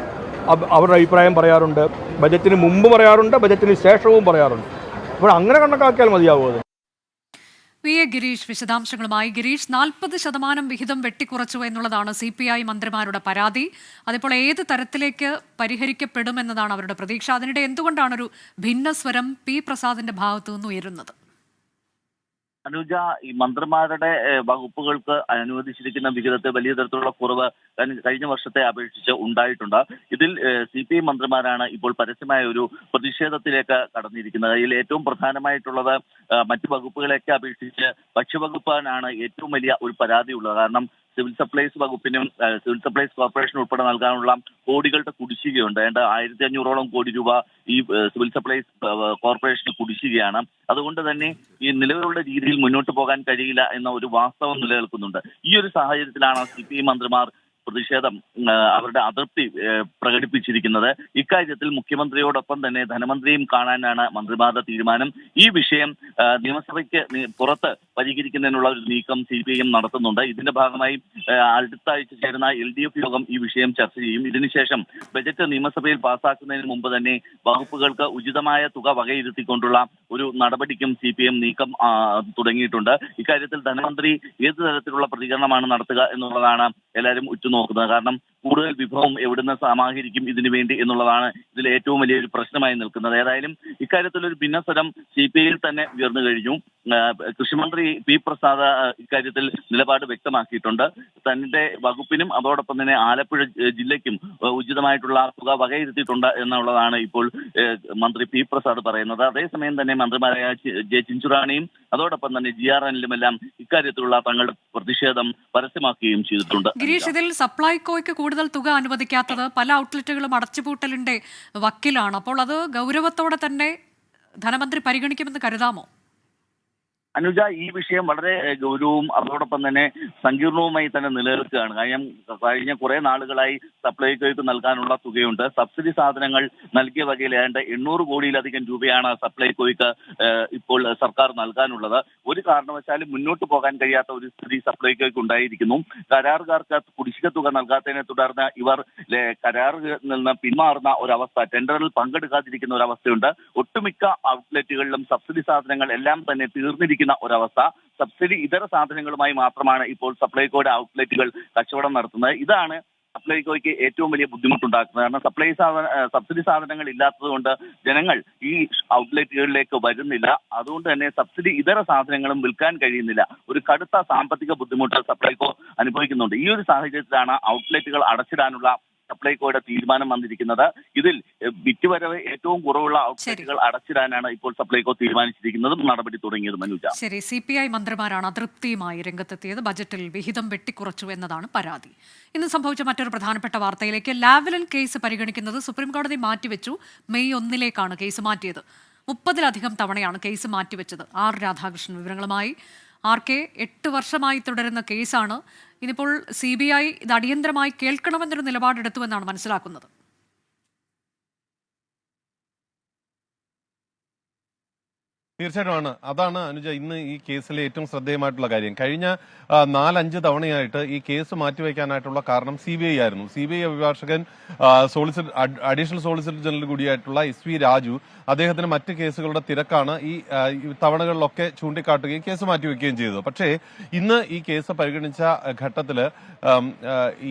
അവരുടെ അഭിപ്രായം പറയാറുണ്ട്. ബജറ്റിന് മുമ്പ് പറയാറുണ്ട്, ബജറ്റിന് ശേഷവും പറയാറുണ്ട്. അപ്പോൾ അങ്ങനെ കണക്കാക്കിയാൽ മതിയാവും. അത് PA ഗിരീഷ് വിശദാംശങ്ങളുമായി. ഗിരീഷ്, 40% വിഹിതം വെട്ടിക്കുറച്ചു എന്നുള്ളതാണ് CPI മന്ത്രിമാരുടെ പരാതി. അതിപ്പോൾ ഏത് തരത്തിലേക്ക് പരിഹരിക്കപ്പെടുമെന്നതാണ് അവരുടെ പ്രതീക്ഷ? അതിനിടെ എന്തുകൊണ്ടാണൊരു ഭിന്നസ്വരം P. പ്രസാദിന്റെ ഭാഗത്തു നിന്ന് ഉയരുന്നത്? അനുജ, ഈ മന്ത്രിമാരുടെ വകുപ്പുകൾക്ക് അനുവദിച്ചിരിക്കുന്ന വിഹിതത്തെ വലിയ തരത്തിലുള്ള കുറവ് കഴിഞ്ഞ വർഷത്തെ അപേക്ഷിച്ച് ഉണ്ടായിട്ടുണ്ട്. ഇതിൽ CPI മന്ത്രിമാരാണ് ഇപ്പോൾ പരസ്യമായ ഒരു പ്രതിഷേധത്തിലേക്ക് കടന്നിരിക്കുന്നത്. അതിൽ ഏറ്റവും പ്രധാനമായിട്ടുള്ളത് മറ്റു വകുപ്പുകളെയൊക്കെ അപേക്ഷിച്ച് ഭക്ഷ്യവകുപ്പിനാണ് ഏറ്റവും വലിയ ഒരു പരാതി ഉള്ളത്. കാരണം സിവിൽ സപ്ലൈസ് വകുപ്പിനും സിവിൽ സപ്ലൈസ് കോർപ്പറേഷൻ ഉൾപ്പെടെ നൽകാനുള്ള കോടികളുടെ കുടിശ്ശികയുണ്ട്. 1500ഓളം കോടി രൂപ ഈ സിവിൽ സപ്ലൈസ് കോർപ്പറേഷന് കുടിശ്ശികയാണ്. അതുകൊണ്ട് തന്നെ ഈ നിലവിലുള്ള രീതിയിൽ മുന്നോട്ട് പോകാൻ കഴിയില്ല എന്ന ഒരു വാസ്തവം നിലനിൽക്കുന്നുണ്ട്. ഈ ഒരു സാഹചര്യത്തിലാണ് CPI മന്ത്രിമാർ പ്രതിഷേധം അവരുടെ അതൃപ്തി പ്രകടിപ്പിച്ചിരിക്കുന്നത്. ഇക്കാര്യത്തിൽ മുഖ്യമന്ത്രിയോടൊപ്പം തന്നെ ധനമന്ത്രിയും കാണാനാണ് മന്ത്രിമാരുടെ തീരുമാനം. ഈ വിഷയം നിയമസഭയ്ക്ക് പുറത്ത് പരിഹരിക്കുന്നതിനുള്ള ഒരു നീക്കം CPIM നടത്തുന്നുണ്ട്. ഇതിന്റെ ഭാഗമായി അടുത്ത ആഴ്ച ചേരുന്ന LDF യോഗം ഈ വിഷയം ചർച്ച ചെയ്യും. ഇതിനുശേഷം ബജറ്റ് നിയമസഭയിൽ പാസ്സാക്കുന്നതിന് മുമ്പ് തന്നെ വകുപ്പുകൾക്ക് ഉചിതമായ തുക വകയിരുത്തിക്കൊണ്ടുള്ള ഒരു നടപടിക്കും CPIM നീക്കം തുടങ്ങിയിട്ടുണ്ട്. ഇക്കാര്യത്തിൽ ധനമന്ത്രി ഏത് തരത്തിലുള്ള പ്രതികരണമാണ് നടത്തുക എന്നുള്ളതാണ് എല്ലാവരും ഉറ്റുനോക്കുന്നത്. കാരണം കൂടുതൽ വിഭവം എവിടുന്ന് സമാഹരിക്കും ഇതിനു വേണ്ടി എന്നുള്ളതാണ് ഇതിൽ ഏറ്റവും വലിയൊരു പ്രശ്നമായി നിൽക്കുന്നത്. ഏതായാലും ഇക്കാര്യത്തിൽ ഒരു ഭിന്നസ്വരം CPIയിൽ തന്നെ ഉയർന്നു കഴിഞ്ഞു. കൃഷിമന്ത്രി പി പ്രസാദ് ഇക്കാര്യത്തിൽ നിലപാട് വ്യക്തമാക്കിയിട്ടുണ്ട്. തന്റെ വകുപ്പിനും അതോടൊപ്പം തന്നെ ആലപ്പുഴ ജില്ലയ്ക്കും ഉചിതമായിട്ടുള്ള തുക വകയിരുത്തിയിട്ടുണ്ട് എന്നുള്ളതാണ് ഇപ്പോൾ മന്ത്രി പി പ്രസാദ് പറയുന്നത്. അതേസമയം തന്നെ മന്ത്രിമാരായ ജെ ചിഞ്ചുറാണിയും അതോടൊപ്പം തന്നെ GRNലും എല്ലാം ഇക്കാര്യത്തിലുള്ള തങ്ങളുടെ പ്രതിഷേധം പരസ്യമാക്കുകയും ചെയ്തിട്ടുണ്ട്. ഗിരീഷ്, ഇതിൽ സപ്ലൈകോയ്ക്ക് കൂടുതൽ തുക അനുവദിക്കാത്തത് പല ഔട്ട്ലെറ്റുകളും അടച്ചുപൂട്ടലിന്റെ വക്കിലാണ്. അപ്പോൾ അത് ഗൗരവത്തോടെ തന്നെ ധനമന്ത്രി പരിഗണിക്കുമെന്ന് കരുതാമോ? അനുജ, ഈ വിഷയം വളരെ ഗൗരവവും അതോടൊപ്പം തന്നെ സങ്കീർണവുമായി തന്നെ നിലനിൽക്കുകയാണ്. കഴിഞ്ഞ കുറെ നാളുകളായി സപ്ലൈകോയ്ക്ക് നൽകാനുള്ള തുകയുണ്ട്. സബ്സിഡി സാധനങ്ങൾ നൽകിയ വകയിൽ ഏതാണ്ട് 800 കോടിയിലധികം രൂപയാണ് സപ്ലൈകോയ്ക്ക് ഇപ്പോൾ സർക്കാർ നൽകാനുള്ളത്. ഒരു കാരണവശാലും മുന്നോട്ട് പോകാൻ കഴിയാത്ത ഒരു സ്ഥിതി സപ്ലൈകോയ്ക്ക് ഉണ്ടായിരിക്കുന്നു. കരാറുകാർക്ക് കുടിശ്ശിക തുക നൽകാത്തതിനെ തുടർന്ന് ഇവർ കരാറിൽ നിന്ന് പിന്മാറുന്ന ഒരവസ്ഥ, ടെൻഡറിൽ പങ്കെടുക്കാതിരിക്കുന്ന ഒരവസ്ഥയുണ്ട്. ഒട്ടുമിക്ക ഔട്ട്ലെറ്റുകളിലും സബ്സിഡി സാധനങ്ങൾ എല്ലാം തന്നെ തീർന്നിരിക്കുന്ന ഒരവസ്ഥ. സബ്സിഡി ഇതര സാധനങ്ങളുമായി മാത്രമാണ് ഇപ്പോൾ സപ്ലൈകോയുടെ ഔട്ട്ലെറ്റുകൾ കച്ചവടം നടത്തുന്നത്. ഇതാണ് സപ്ലൈകോയ്ക്ക് ഏറ്റവും വലിയ ബുദ്ധിമുട്ടുണ്ടാക്കുന്നത്. കാരണം സബ്സിഡി സാധനങ്ങൾ ഇല്ലാത്തതുകൊണ്ട് ജനങ്ങൾ ഈ ഔട്ട്ലെറ്റുകളിലേക്ക് വരുന്നില്ല. അതുകൊണ്ട് തന്നെ സബ്സിഡി ഇതര സാധനങ്ങളും വിൽക്കാൻ കഴിയുന്നില്ല. ഒരു കടുത്ത സാമ്പത്തിക ബുദ്ധിമുട്ട് സപ്ലൈകോ അനുഭവിക്കുന്നുണ്ട്. ഈ ഒരു സാഹചര്യത്തിലാണ് ഔട്ട്ലെറ്റുകൾ അടച്ചിടാനുള്ള സപ്ലൈകോയുടെ തീരുമാനം വന്നിരിക്കുന്നത്. ഇതിൽ വിറ്റുവരവ് ഏറ്റവും കുറവുള്ള ഔട്ട്ലെറ്റുകൾ അടച്ചിടാനാണ് ഇപ്പോൾ സപ്ലൈകോ തീരുമാനിച്ചിരിക്കുന്നതും നടപടി തുടങ്ങിയത്. മനുജ, ശരി, CPI മന്ത്രിമാരാണ് അതൃപ്തിയുമായി രംഗത്തെത്തിയത്. ബജറ്റിൽ വിഹിതം വെട്ടിക്കുറച്ചു എന്നതാണ് പരാതി. ഇന്ന് സംഭവിച്ച മറ്റൊരു പ്രധാനപ്പെട്ട വാർത്തയിലേക്ക്. ലാവ്ലിൻ കേസ് പരിഗണിക്കുന്നത് സുപ്രീംകോടതി മാറ്റിവെച്ചു. മെയ് 1 കേസ് മാറ്റിയത്. 30-ലധികം തവണയാണ് കേസ് മാറ്റിവെച്ചത്. R രാധാകൃഷ്ണൻ വിവരങ്ങളുമായി. RK, 8 വർഷമായി തുടരുന്ന കേസാണ്. ഇനിയിപ്പോൾ CBI ഇത് അടിയന്തരമായി കേൾക്കണമെന്നൊരു നിലപാടെടുത്തുവെന്നാണ് മനസ്സിലാക്കുന്നത്. തീർച്ചയായിട്ടും അതാണ് അനുജ ഇന്ന് ഈ കേസിലെ ഏറ്റവും ശ്രദ്ധേയമായിട്ടുള്ള കാര്യം. കഴിഞ്ഞ 4-5 തവണയായിട്ട് ഈ കേസ് മാറ്റിവെക്കാനായിട്ടുള്ള കാരണം CBI ആയിരുന്നു. CBI അഭിഭാഷകൻ അഡീഷണൽ സോളിസിറ്റർ ജനറൽ കൂടിയായിട്ടുള്ള SV രാജു അദ്ദേഹത്തിന് മറ്റ് കേസുകളുടെ തിരക്കാണ് ഈ തവണകളിലൊക്കെ ചൂണ്ടിക്കാട്ടുകയും കേസ് മാറ്റിവെക്കുകയും ചെയ്തത്. പക്ഷേ ഇന്ന് ഈ കേസ് പരിഗണിച്ച ഘട്ടത്തില്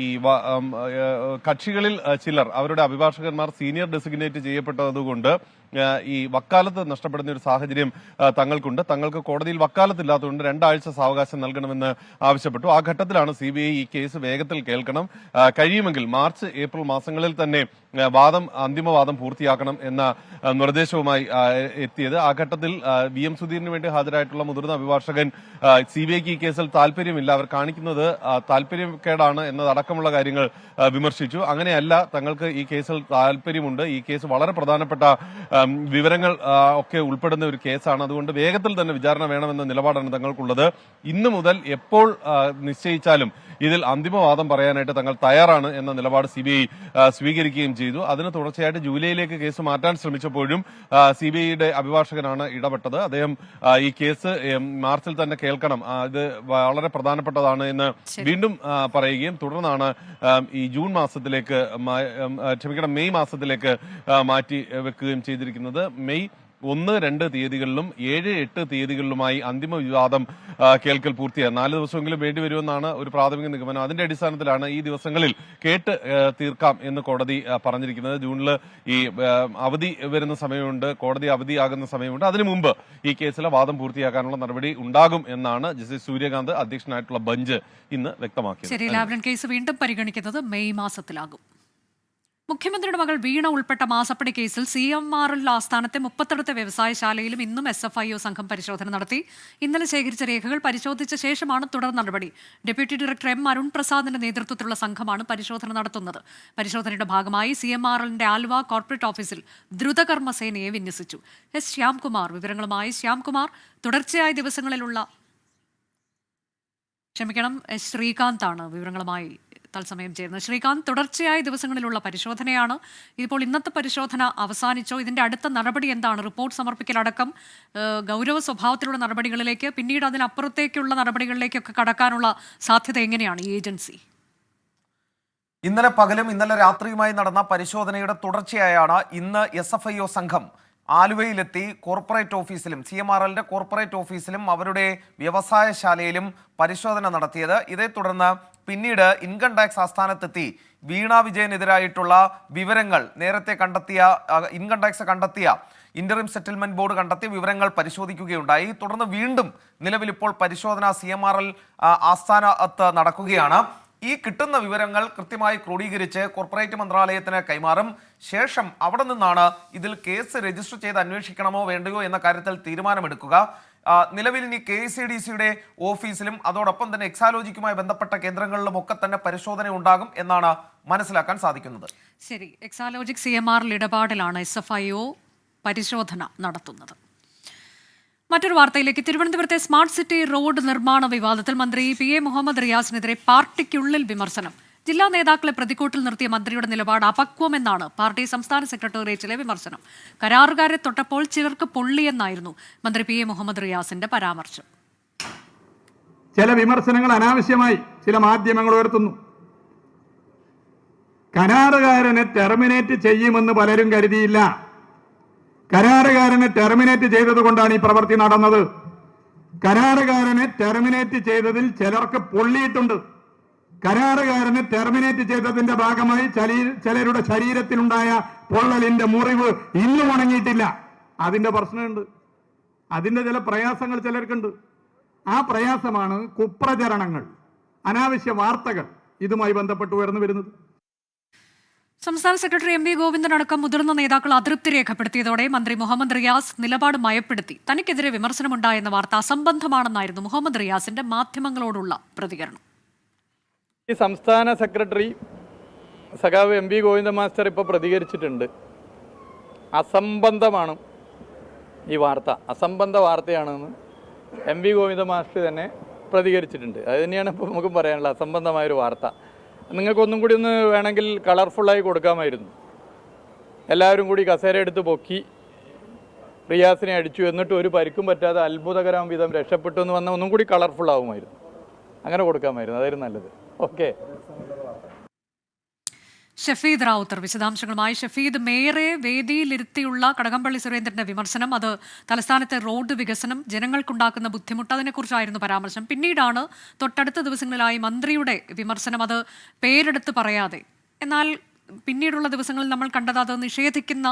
ഈ കക്ഷികളിൽ ചിലർ അവരുടെ അഭിഭാഷകന്മാർ സീനിയർ ഡെസിഗ്നേറ്റ് ചെയ്യപ്പെട്ടതുകൊണ്ട് ഈ വക്കാലത്ത് നഷ്ടപ്പെടുന്ന ഒരു സാഹചര്യം തങ്ങൾക്കുണ്ട്. തങ്ങൾക്ക് കോടതിയിൽ വക്കാലത്തില്ലാത്തതുകൊണ്ട് 2 ആഴ്ച സാവകാശം നൽകണമെന്ന് ആവശ്യപ്പെട്ടു. ആ ഘട്ടത്തിലാണ് CBI ഈ കേസ് വേഗത്തിൽ കേൾക്കണം, കഴിയുമെങ്കിൽ മാർച്ച് ഏപ്രിൽ മാസങ്ങളിൽ തന്നെ അന്തിമവാദം പൂർത്തിയാക്കണം എന്ന നിർദ്ദേശവുമായി എത്തിയത്. ആ ഘട്ടത്തിൽ VM സുധീറിന് വേണ്ടി ഹാജരായിട്ടുള്ള മുതിർന്ന അഭിഭാഷകൻ CBIക്ക് ഈ കേസിൽ താല്പര്യമില്ല, അവർ കാണിക്കുന്നത് താല്പര്യക്കേടാണ് എന്നതടക്കമുള്ള കാര്യങ്ങൾ വിമർശിച്ചു. അങ്ങനെയല്ല, തങ്ങൾക്ക് ഈ കേസിൽ താല്പര്യമുണ്ട്, ഈ കേസ് വളരെ പ്രധാനപ്പെട്ട വിവരങ്ങൾ ഒക്കെ ഉൾപ്പെടുന്ന ഒരു കേസാണ്, അതുകൊണ്ട് വേഗത്തിൽ തന്നെ വിചാരണ വേണമെന്ന നിലപാടാണ് തങ്ങൾക്കുള്ളത്. ഇന്നു മുതൽ എപ്പോൾ നിശ്ചയിച്ചാലും ഇതിൽ അന്തിമവാദം പറയാനായിട്ട് തങ്ങൾ തയ്യാറാണ് എന്ന നിലപാട് CBI സ്വീകരിക്കുകയും ചെയ്തു. അതിന് തുടർച്ചയായിട്ട് ജൂലൈയിലേക്ക് കേസ് മാറ്റാൻ ശ്രമിച്ചപ്പോഴും CBIയുടെ അഭിഭാഷകനാണ് ഇടപെട്ടത്. അദ്ദേഹം ഈ കേസ് മാർച്ചിൽ തന്നെ കേൾക്കണം, ഇത് വളരെ പ്രധാനപ്പെട്ടതാണ് എന്ന് വീണ്ടും പറയുകയും തുടർന്നാണ് ഈ മെയ് മാസത്തിലേക്ക് മാറ്റി വെക്കുകയും ചെയ്തിരിക്കുന്നത്. മെയ് 1-2 തീയതികളിലും 7-8 തീയതികളിലുമായി അന്തിമ വിവാദം കേൾക്കൽ പൂർത്തിയായി. 4 ദിവസമെങ്കിലും വേണ്ടിവരുമെന്നാണ് ഒരു പ്രാഥമിക നിഗമനം. അതിന്റെ അടിസ്ഥാനത്തിലാണ് ഈ ദിവസങ്ങളിൽ കേട്ട് തീർക്കാം എന്ന് കോടതി പറഞ്ഞിരിക്കുന്നത്. ജൂണിൽ ഈ അവധി വരുന്ന സമയമുണ്ട്, കോടതി അവധിയാകുന്ന സമയമുണ്ട്. അതിനു മുമ്പ് ഈ കേസിലെ വാദം പൂർത്തിയാക്കാനുള്ള നടപടി ഉണ്ടാകും എന്നാണ് ജസ്റ്റിസ് സൂര്യകാന്ത് അധ്യക്ഷനായിട്ടുള്ള ബെഞ്ച് ഇന്ന് വ്യക്തമാക്കിയത്. ശരി, ലാവ്ലിൻ കേസ് വീണ്ടും പരിഗണിക്കുന്നത് മെയ് മാസത്തിലാകും. മുഖ്യമന്ത്രിയുടെ മകൾ വീണ ഉൾപ്പെട്ട മാസപ്പടി കേസിൽ CMRL ആസ്ഥാനത്തെ 30 വ്യവസായശാലയിലും ഇന്നും SFIO സംഘം പരിശോധന നടത്തി. ഇന്നലെ ശേഖരിച്ച രേഖകൾ പരിശോധിച്ച ശേഷമാണ് തുടർ നടപടി. ഡെപ്യൂട്ടി ഡയറക്ടർ M അരുൺ പ്രസാദിന്റെ നേതൃത്വത്തിലുള്ള സംഘമാണ് പരിശോധന നടത്തുന്നത്. പരിശോധനയുടെ ഭാഗമായി CMRLന്റെ ആലുവ കോർപ്പറേറ്റ് ഓഫീസിൽ ദ്രുതകർമ്മ സേനയെ വിന്യസിച്ചു. ശ്യാംകുമാർ വിവരങ്ങളുമായി. ശ്യാംകുമാർ, തുടർച്ചയായ ദിവസങ്ങളിലുള്ള ശ്രീകാന്താണ് വിവരങ്ങളുമായി തത്സമയം ചേരുന്നത്. ശ്രീകാന്ത്, തുടർച്ചയായ ദിവസങ്ങളിലുള്ള പരിശോധനയാണ്. ഇതിപ്പോൾ ഇന്നത്തെ പരിശോധന അവസാനിച്ചോ? ഇതിന്റെ അടുത്ത നടപടി എന്താണ്? റിപ്പോർട്ട് സമർപ്പിക്കലടക്കം ഗൗരവ സ്വഭാവത്തിലുള്ള നടപടികളിലേക്ക്, പിന്നീട് അതിനപ്പുറത്തേക്കുള്ള നടപടികളിലേക്കൊക്കെ കടക്കാനുള്ള സാധ്യത എങ്ങനെയാണ് ഈ ഏജൻസി? ഇന്നലെ പകലും ഇന്നലെ രാത്രിയുമായി നടന്ന പരിശോധനയുടെ തുടർച്ചയായാണ് ഇന്ന് SFIO സംഘം ആലുവയിലെത്തി കോർപ്പറേറ്റ് ഓഫീസിലും CMRLന്റെ കോർപ്പറേറ്റ് ഓഫീസിലും അവരുടെ വ്യവസായശാലയിലും പരിശോധന നടത്തിയത്. ഇതേ തുടർന്ന് പിന്നീട് ഇൻകം ടാക്സ് ആസ്ഥാനത്തെത്തി വീണ വിജയനെതിരായിട്ടുള്ള വിവരങ്ങൾ നേരത്തെ കണ്ടെത്തിയ ഇൻകം ടാക്സ് കണ്ടെത്തിയ ഇന്ററിം സെറ്റിൽമെന്റ് ബോർഡ് കണ്ടെത്തിയ വിവരങ്ങൾ പരിശോധിക്കുകയുണ്ടായി. തുടർന്ന് വീണ്ടും നിലവിൽ ഇപ്പോൾ പരിശോധന CMRL ആസ്ഥാനത്ത് നടക്കുകയാണ്. ഈ കിട്ടുന്ന വിവരങ്ങൾ കൃത്യമായി ക്രോഡീകരിച്ച് കോർപ്പറേറ്റ് മന്ത്രാലയത്തിന് കൈമാറും. ശേഷം അവിടെ നിന്നാണ് ഇതിൽ കേസ് രജിസ്റ്റർ ചെയ്ത് അന്വേഷിക്കണമോ വേണ്ടയോ എന്ന കാര്യത്തിൽ തീരുമാനമെടുക്കുക. നിലവിൽ ഇനി KCDCയുടെ ഓഫീസിലും അതോടൊപ്പം തന്നെ എക്സാലോജിക്കുമായി ബന്ധപ്പെട്ട കേന്ദ്രങ്ങളിലും ഒക്കെ തന്നെ പരിശോധന ഉണ്ടാകും എന്നാണ് മനസ്സിലാക്കാൻ സാധിക്കുന്നത്. ശരി, എക്സാലോജിക് CMRL ഇടപാടിലാണ് SFIO പരിശോധന നടത്തുന്നത്. മറ്റൊരു വാർത്തയിലേക്ക്. തിരുവനന്തപുരത്തെ സ്മാർട്ട് സിറ്റി റോഡ് നിർമ്മാണ വിവാദത്തിൽ മന്ത്രി PA മുഹമ്മദ് റിയാസിനെതിരെ പാർട്ടിക്കുള്ളിൽ വിമർശനം. ജില്ലാ നേതാക്കളെ പ്രതിക്കൂട്ടിൽ നിർത്തിയ മന്ത്രിയുടെ നിലപാട് അപക്വമെന്നാണ് പാർട്ടി സംസ്ഥാന സെക്രട്ടേറിയറ്റിലെ വിമർശനം. കരാറുകാരെ തൊട്ടപ്പോൾ ചിലർക്ക് പൊള്ളിയെന്നായിരുന്നു മന്ത്രി PA മുഹമ്മദ് റിയാസിന്റെ പരാമർശം. ചില വിമർശനങ്ങൾ അനാവശ്യമായി ചില മാധ്യമങ്ങൾ ഉയർത്തുന്നു. കരാറുകാരനെ ടെർമിനേറ്റ് ചെയ്യുമെന്ന് പലരും കരുതിയില്ല. കരാറുകാരനെ ടെർമിനേറ്റ് ചെയ്തതുകൊണ്ടാണ് ഈ പ്രവൃത്തി നടന്നത്. കരാറുകാരനെ ടെർമിനേറ്റ് ചെയ്തതിൽ ചിലർക്ക് പൊള്ളിയിട്ടുണ്ട്. കരാറുകാരനെ ടെർമിനേറ്റ് ചെയ്തതിന്റെ ഭാഗമായി ചിലരുടെ ശരീരത്തിലുണ്ടായ പൊള്ളലിന്റെ മുറിവ് ഇന്നും ഉണങ്ങിയിട്ടില്ല. അതിന്റെ പ്രശ്നമുണ്ട്. അതിന്റെ ചില പ്രയാസങ്ങൾ ചിലർക്കുണ്ട്. ആ പ്രയാസമാണ് കുപ്രചരണങ്ങൾ, അനാവശ്യ വാർത്തകൾ ഇതുമായി ബന്ധപ്പെട്ട് ഉയർന്നു വരുന്നത്. സംസ്ഥാന സെക്രട്ടറി MV ഗോവിന്ദനടക്കം മുതിർന്ന നേതാക്കൾ അതൃപ്തി രേഖപ്പെടുത്തിയതോടെ മന്ത്രി മുഹമ്മദ് റിയാസ് നിലപാട് മയപ്പെടുത്തി. തനിക്കെതിരെ വിമർശനമുണ്ടായെന്ന വാർത്ത അസംബന്ധമാണെന്നായിരുന്നു മുഹമ്മദ് റിയാസിന്റെ മാധ്യമങ്ങളോടുള്ള പ്രതികരണം. ഈ സംസ്ഥാന സെക്രട്ടറി സഖാവ് MV ഗോവിന്ദൻ മാസ്റ്റർ ഇപ്പോൾ പ്രതികരിച്ചിട്ടുണ്ട്. അസംബന്ധമാണ് ഈ വാർത്ത, അസംബന്ധ വാർത്തയാണെന്ന് MV ഗോവിന്ദൻ മാസ്റ്റർ തന്നെ പ്രതികരിച്ചിട്ടുണ്ട്. അത് തന്നെയാണ് ഇപ്പോൾ നമുക്ക് പറയാനുള്ളത്, അസംബന്ധമായൊരു വാർത്ത. നിങ്ങൾക്കൊന്നും കൂടി ഒന്ന് വേണമെങ്കിൽ കളർഫുള്ളായി കൊടുക്കാമായിരുന്നു. എല്ലാവരും കൂടി കസേര എടുത്ത് പൊക്കി റിയാസിനെ അടിച്ചു, എന്നിട്ട് ഒരു പരിക്കും പറ്റാതെ അത്ഭുതകരം വിധം രക്ഷപ്പെട്ടു എന്ന് വന്നാൽ ഒന്നും കൂടി കളർഫുൾ ആവുമായിരുന്നു. അങ്ങനെ കൊടുക്കാമായിരുന്നു, അതായിരുന്നു നല്ലത്. ഓക്കെ. ഷഫീദ് റാവുത്തർ വിശദാംശങ്ങളുമായി. ഷഫീദ്, മേയറെ വേദിയിലിരുത്തിയുള്ള കടകംപള്ളി സുരേന്ദ്രന്റെ വിമർശനം, അത് തലസ്ഥാനത്തെ റോഡ് വികസനം ജനങ്ങൾക്കുണ്ടാക്കുന്ന ബുദ്ധിമുട്ട്, അതിനെക്കുറിച്ചായിരുന്നു പരാമർശം. പിന്നീടാണ് തൊട്ടടുത്ത ദിവസങ്ങളിലായി മന്ത്രിയുടെ വിമർശനം, അത് പേരെടുത്ത് പറയാതെ. എന്നാൽ പിന്നീടുള്ള ദിവസങ്ങളിൽ നമ്മൾ കണ്ടത് അത് നിഷേധിക്കുന്ന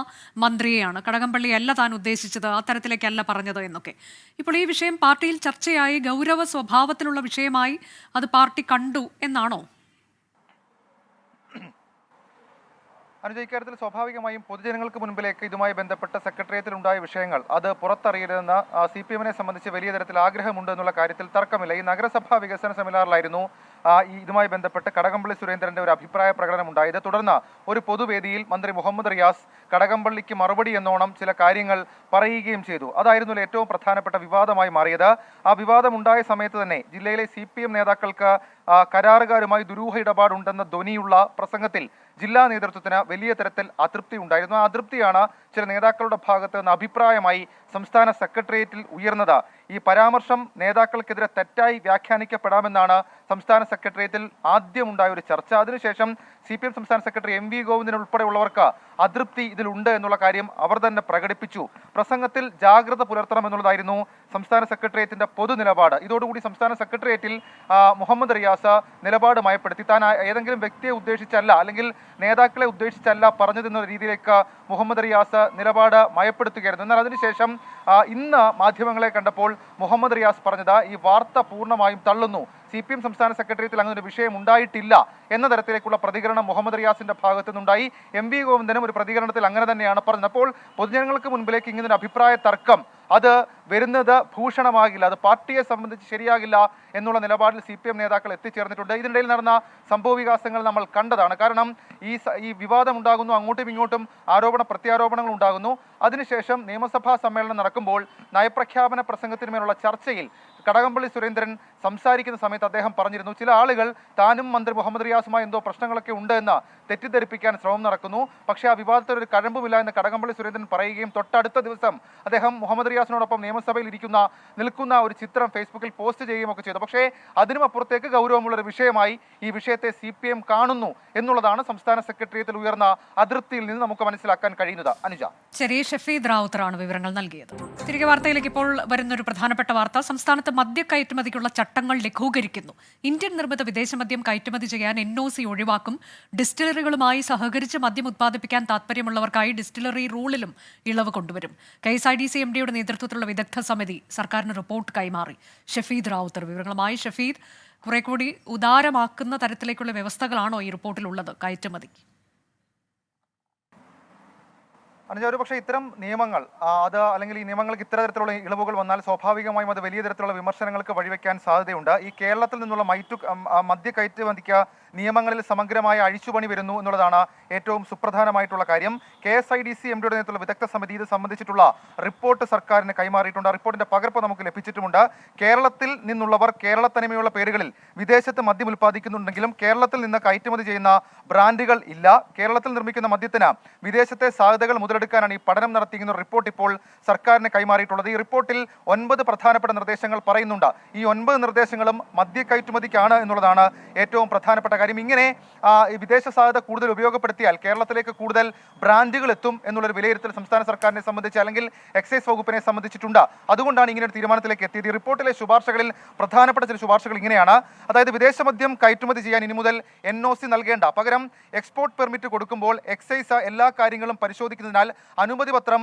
മന്ത്രിയെയാണ്. കടകംപള്ളിയല്ല താൻ ഉദ്ദേശിച്ചത്, അത്തരത്തിലേക്കല്ല പറഞ്ഞത് എന്നൊക്കെ. ഇപ്പോൾ ഈ വിഷയം പാർട്ടിയിൽ ചർച്ചയായി, ഗൗരവ സ്വഭാവത്തിലുള്ള വിഷയമായി അത് പാർട്ടി കണ്ടു എന്നാണോ? അനുജ, ഇക്കാര്യത്തിൽ സ്വാഭാവികമായും പൊതുജനങ്ങൾക്ക് മുൻപിലേക്ക് ഇതുമായി ബന്ധപ്പെട്ട സെക്രട്ടേറിയറ്റിലുണ്ടായ വിഷയങ്ങൾ അത് പുറത്തറിയരുതെന്ന് CPM-നെ സംബന്ധിച്ച് വലിയ തരത്തിൽ ആഗ്രഹമുണ്ട് എന്നുള്ള കാര്യത്തിൽ തർക്കമില്ല. ഈ നഗരസഭാ വികസന സെമിനാറിലായിരുന്നു ഇതുമായി ബന്ധപ്പെട്ട് കടകംപള്ളി സുരേന്ദ്രന്റെ ഒരു അഭിപ്രായ പ്രകടനം ഉണ്ടായത്. തുടർന്ന് ഒരു പൊതുവേദിയിൽ മന്ത്രി മുഹമ്മദ് റിയാസ് കടകംപള്ളിക്ക് മറുപടി എന്നോണം ചില കാര്യങ്ങൾ പറയുകയും ചെയ്തു. അതായിരുന്നു ഏറ്റവും പ്രധാനപ്പെട്ട വിവാദമായി മാറിയത്. ആ വിവാദം ഉണ്ടായ സമയത്ത് തന്നെ ജില്ലയിലെ CPM നേതാക്കൾക്ക് കരാറുകാരുമായി ദുരൂഹ ഇടപാടുണ്ടെന്ന ധ്വനിയുള്ള പ്രസംഗത്തിൽ ജില്ലാ നേതൃത്വത്തിന് വലിയ തരത്തിൽ അതൃപ്തി ഉണ്ടായിരുന്നു. ആ അതൃപ്തിയാണ് ചില നേതാക്കളുടെ ഭാഗത്ത് നിന്ന് അഭിപ്രായമായി സംസ്ഥാന സെക്രട്ടേറിയറ്റിൽ ഉയർന്നത്. ഈ പരാമർശം നേതാക്കൾക്കെതിരെ തെറ്റായി വ്യാഖ്യാനിക്കപ്പെടാമെന്നാണ് സംസ്ഥാന സെക്രട്ടേറിയറ്റിൽ ആദ്യമുണ്ടായ ഒരു ചർച്ച. അതിനുശേഷം CPM സംസ്ഥാന സെക്രട്ടറി MV ഗോവിന്ദൻ ഉൾപ്പെടെയുള്ളവർക്ക് അതൃപ്തി ഇതിലുണ്ട് എന്നുള്ള കാര്യം അവർ തന്നെ പ്രകടിപ്പിച്ചു. പ്രസംഗത്തിൽ ജാഗ്രത പുലർത്തണമെന്നുള്ളതായിരുന്നു സംസ്ഥാന സെക്രട്ടേറിയറ്റിന്റെ പൊതു നിലപാട്. ഇതോടുകൂടി സംസ്ഥാന സെക്രട്ടേറിയറ്റിൽ മുഹമ്മദ് റിയാസ് നിലപാട് മയപ്പെടുത്തി. താൻ ഏതെങ്കിലും വ്യക്തിയെ ഉദ്ദേശിച്ചല്ല, അല്ലെങ്കിൽ നേതാക്കളെ ഉദ്ദേശിച്ചല്ല പറഞ്ഞതെന്ന രീതിയിലേക്ക് മുഹമ്മദ് റിയാസ് നിലപാട് മയപ്പെടുത്തുകയായിരുന്നു. എന്നാൽ അതിനുശേഷം ഇന്ന് മാധ്യമങ്ങളെ കണ്ടപ്പോൾ മുഹമ്മദ് റിയാസ് പറഞ്ഞത് ഈ വാർത്ത പൂർണ്ണമായും തള്ളുന്നു, CPM സംസ്ഥാന സെക്രട്ടേറിയറ്റിൽ അങ്ങനെ ഒരു വിഷയം ഉണ്ടായിട്ടില്ല എന്ന തരത്തിലേക്കുള്ള പ്രതികരണം മുഹമ്മദ് റിയാസിന്റെ ഭാഗത്തു നിന്നുണ്ടായി. MV ഗോവിന്ദനും ഒരു പ്രതികരണത്തിൽ അങ്ങനെ തന്നെയാണ് പറഞ്ഞത്. അപ്പോൾ പൊതുജനങ്ങൾക്ക് മുൻപിലേക്ക് ഇങ്ങനെ ഒരു അഭിപ്രായ തർക്കം അത് വരുന്നത് ഭൂഷണമാകില്ല, അത് പാർട്ടിയെ സംബന്ധിച്ച് ശരിയാകില്ല എന്നുള്ള നിലപാടിൽ CPM നേതാക്കൾ എത്തിച്ചേർന്നിട്ടുണ്ട്. ഇതിനിടയിൽ നടന്ന സംഭവ വികാസങ്ങൾ നമ്മൾ കണ്ടതാണ്. കാരണം ഈ വിവാദം ഉണ്ടാകുന്നു, അങ്ങോട്ടും ഇങ്ങോട്ടും പ്രത്യാരോപണങ്ങൾ ഉണ്ടാകുന്നു. അതിനുശേഷം നിയമസഭാ സമ്മേളനം നടക്കുമ്പോൾ നയപ്രഖ്യാപന പ്രസംഗത്തിന്മേലുള്ള ചർച്ചയിൽ കടകംപള്ളി സുരേന്ദ്രൻ സംസാരിക്കുന്ന സമയത്ത് അദ്ദേഹം പറഞ്ഞിരുന്നു, ചില ആളുകൾ താനും മന്ത്രി മുഹമ്മദ് റിയാസുമായി എന്തോ പ്രശ്നങ്ങളൊക്കെ ഉണ്ട് എന്ന് തെറ്റിദ്ധരിപ്പിക്കാൻ ശ്രമം നടക്കുന്നു. പക്ഷേ ആ വിവാദത്തിൽ ഒരു കഴമ്പുമില്ല എന്ന് കടകംപള്ളി സുരേന്ദ്രൻ പറയുകയും തൊട്ടടുത്ത ദിവസം അദ്ദേഹം മുഹമ്മദ് റിയാസിനോടൊപ്പം നിയമസഭയിൽ നിൽക്കുന്ന ഒരു ചിത്രം ഫേസ്ബുക്കിൽ പോസ്റ്റ് ചെയ്യുകയൊക്കെ ചെയ്തു. പക്ഷേ അതിനും അപ്പുറത്തേക്ക് ഗൗരവമുള്ള ഒരു വിഷയമായി ഈ വിഷയത്തെ CPM കാണുന്നു എന്നുള്ളതാണ് സംസ്ഥാന സെക്രട്ടേറിയറ്റിൽ ഉയർന്ന അതൃപ്തിയിൽ നിന്ന് നമുക്ക് മനസ്സിലാക്കാൻ കഴിയുന്നത്. അനുജ. ശരി, ഷഫീദ് റാവുത്തറാണ് വിവരങ്ങൾ നൽകിയത്. തിരികെ വാർത്തയിലേക്ക് ഇപ്പോൾ വരുന്നൊരു പ്രധാനപ്പെട്ട വാർത്ത. സംസ്ഥാനത്ത് മദ്യ കയറ്റുമതിക്കുള്ള ചട്ടങ്ങൾ ലഘൂകരിക്കുന്നു. ഇന്ത്യൻ നിർമ്മിത വിദേശ മദ്യം കയറ്റുമതി ചെയ്യാൻ NOC ഒഴിവാക്കും. ഡിസ്റ്റിലറികളുമായി സഹകരിച്ച് മദ്യം ഉത്പാദിപ്പിക്കാൻ താൽപ്പര്യമുള്ളവർക്കായി ഡിസ്റ്റിലറി റൂളിലും ഇളവ് കൊണ്ടുവരും. KSIDC MDയുടെ നേതൃത്വത്തിലുള്ള വിദഗ്ധ സമിതി സർക്കാരിന് റിപ്പോർട്ട് കൈമാറി. ഷഫീദ് റാവുത്തർ വിവരങ്ങളുമായി. ഷഫീദ്, കുറെ കൂടി ഉദാരമാക്കുന്ന തരത്തിലേക്കുള്ള വ്യവസ്ഥകളാണോ ഈ റിപ്പോർട്ടിലുള്ളത് കയറ്റുമതി? അനുജ, ഒരു പക്ഷേ ഇത്തരം നിയമങ്ങൾ അല്ലെങ്കിൽ ഈ നിയമങ്ങൾക്ക് ഇത്തരത്തിലുള്ള ഇളവുകൾ വന്നാൽ സ്വാഭാവികമായും അത് വലിയ തരത്തിലുള്ള വിമർശനങ്ങൾക്ക് വഴിവെക്കാൻ സാധ്യതയുണ്ട്. ഈ കേരളത്തിൽ നിന്നുള്ള മദ്യ കയറ്റുമതിക്ക് നിയമങ്ങളിൽ സമഗ്രമായ അഴിച്ചുപണി വരുന്നു എന്നുള്ളതാണ് ഏറ്റവും സുപ്രധാനമായിട്ടുള്ള കാര്യം. KSIDC MDയുടെ നേതൃത്വത്തിലുള്ള വിദഗ്ധ സമിതി ഇത് സംബന്ധിച്ചിട്ടുള്ള റിപ്പോർട്ട് സർക്കാരിന് കൈമാറിയിട്ടുണ്ട്. റിപ്പോർട്ടിന്റെ പകർപ്പ് നമുക്ക് ലഭിച്ചിട്ടുമുണ്ട്. കേരളത്തിൽ നിന്നുള്ളവർ കേരള തനിമയുള്ള പേരുകളിൽ വിദേശത്ത് മദ്യം ഉൽപ്പാദിക്കുന്നുണ്ടെങ്കിലും കേരളത്തിൽ നിന്ന് കയറ്റുമതി ചെയ്യുന്ന ബ്രാൻഡുകൾ ഇല്ല. കേരളത്തിൽ നിർമ്മിക്കുന്ന മദ്യത്തിന് വിദേശത്തെ സാധ്യതകൾ മുതലെടുക്കാനാണ് ഈ പഠനം നടത്തിയിരിക്കുന്ന റിപ്പോർട്ട് ഇപ്പോൾ സർക്കാരിന് കൈമാറിയിട്ടുള്ളത്. ഈ റിപ്പോർട്ടിൽ 9 പ്രധാനപ്പെട്ട നിർദ്ദേശങ്ങൾ പറയുന്നുണ്ട്. ഈ 9 നിർദ്ദേശങ്ങളും മദ്യ കയറ്റുമതിക്കാണ് എന്നുള്ളതാണ് ഏറ്റവും പ്രധാനപ്പെട്ട കാര്യം. ഇങ്ങനെ വിദേശ സാധ്യത കൂടുതൽ ഉപയോഗപ്പെടുത്തിയാൽ കേരളത്തിലേക്ക് കൂടുതൽ ബ്രാൻഡുകൾ എത്തും എന്നുള്ളൊരു വിലയിരുത്തൽ സംസ്ഥാന സർക്കാരിനെ സംബന്ധിച്ച് അല്ലെങ്കിൽ എക്സൈസ് വകുപ്പിനെ സംബന്ധിച്ചിട്ടുണ്ട്. അതുകൊണ്ടാണ് ഇങ്ങനെ ഒരു തീരുമാനത്തിലേക്ക് എത്തിയത്. ഈ റിപ്പോർട്ടിലെ ശുപാർശകളിൽ പ്രധാനപ്പെട്ട ചില ശുപാർശകൾ ഇങ്ങനെയാണ്. അതായത് വിദേശ മദ്യം കയറ്റുമതി ചെയ്യാൻ ഇനി മുതൽ NOC നൽകേണ്ട, പകരം എക്സ്പോർട്ട് പെർമിറ്റ് കൊടുക്കുമ്പോൾ എക്സൈസ് എല്ലാ കാര്യങ്ങളും പരിശോധിക്കുന്നതിനാൽ അനുമതി പത്രം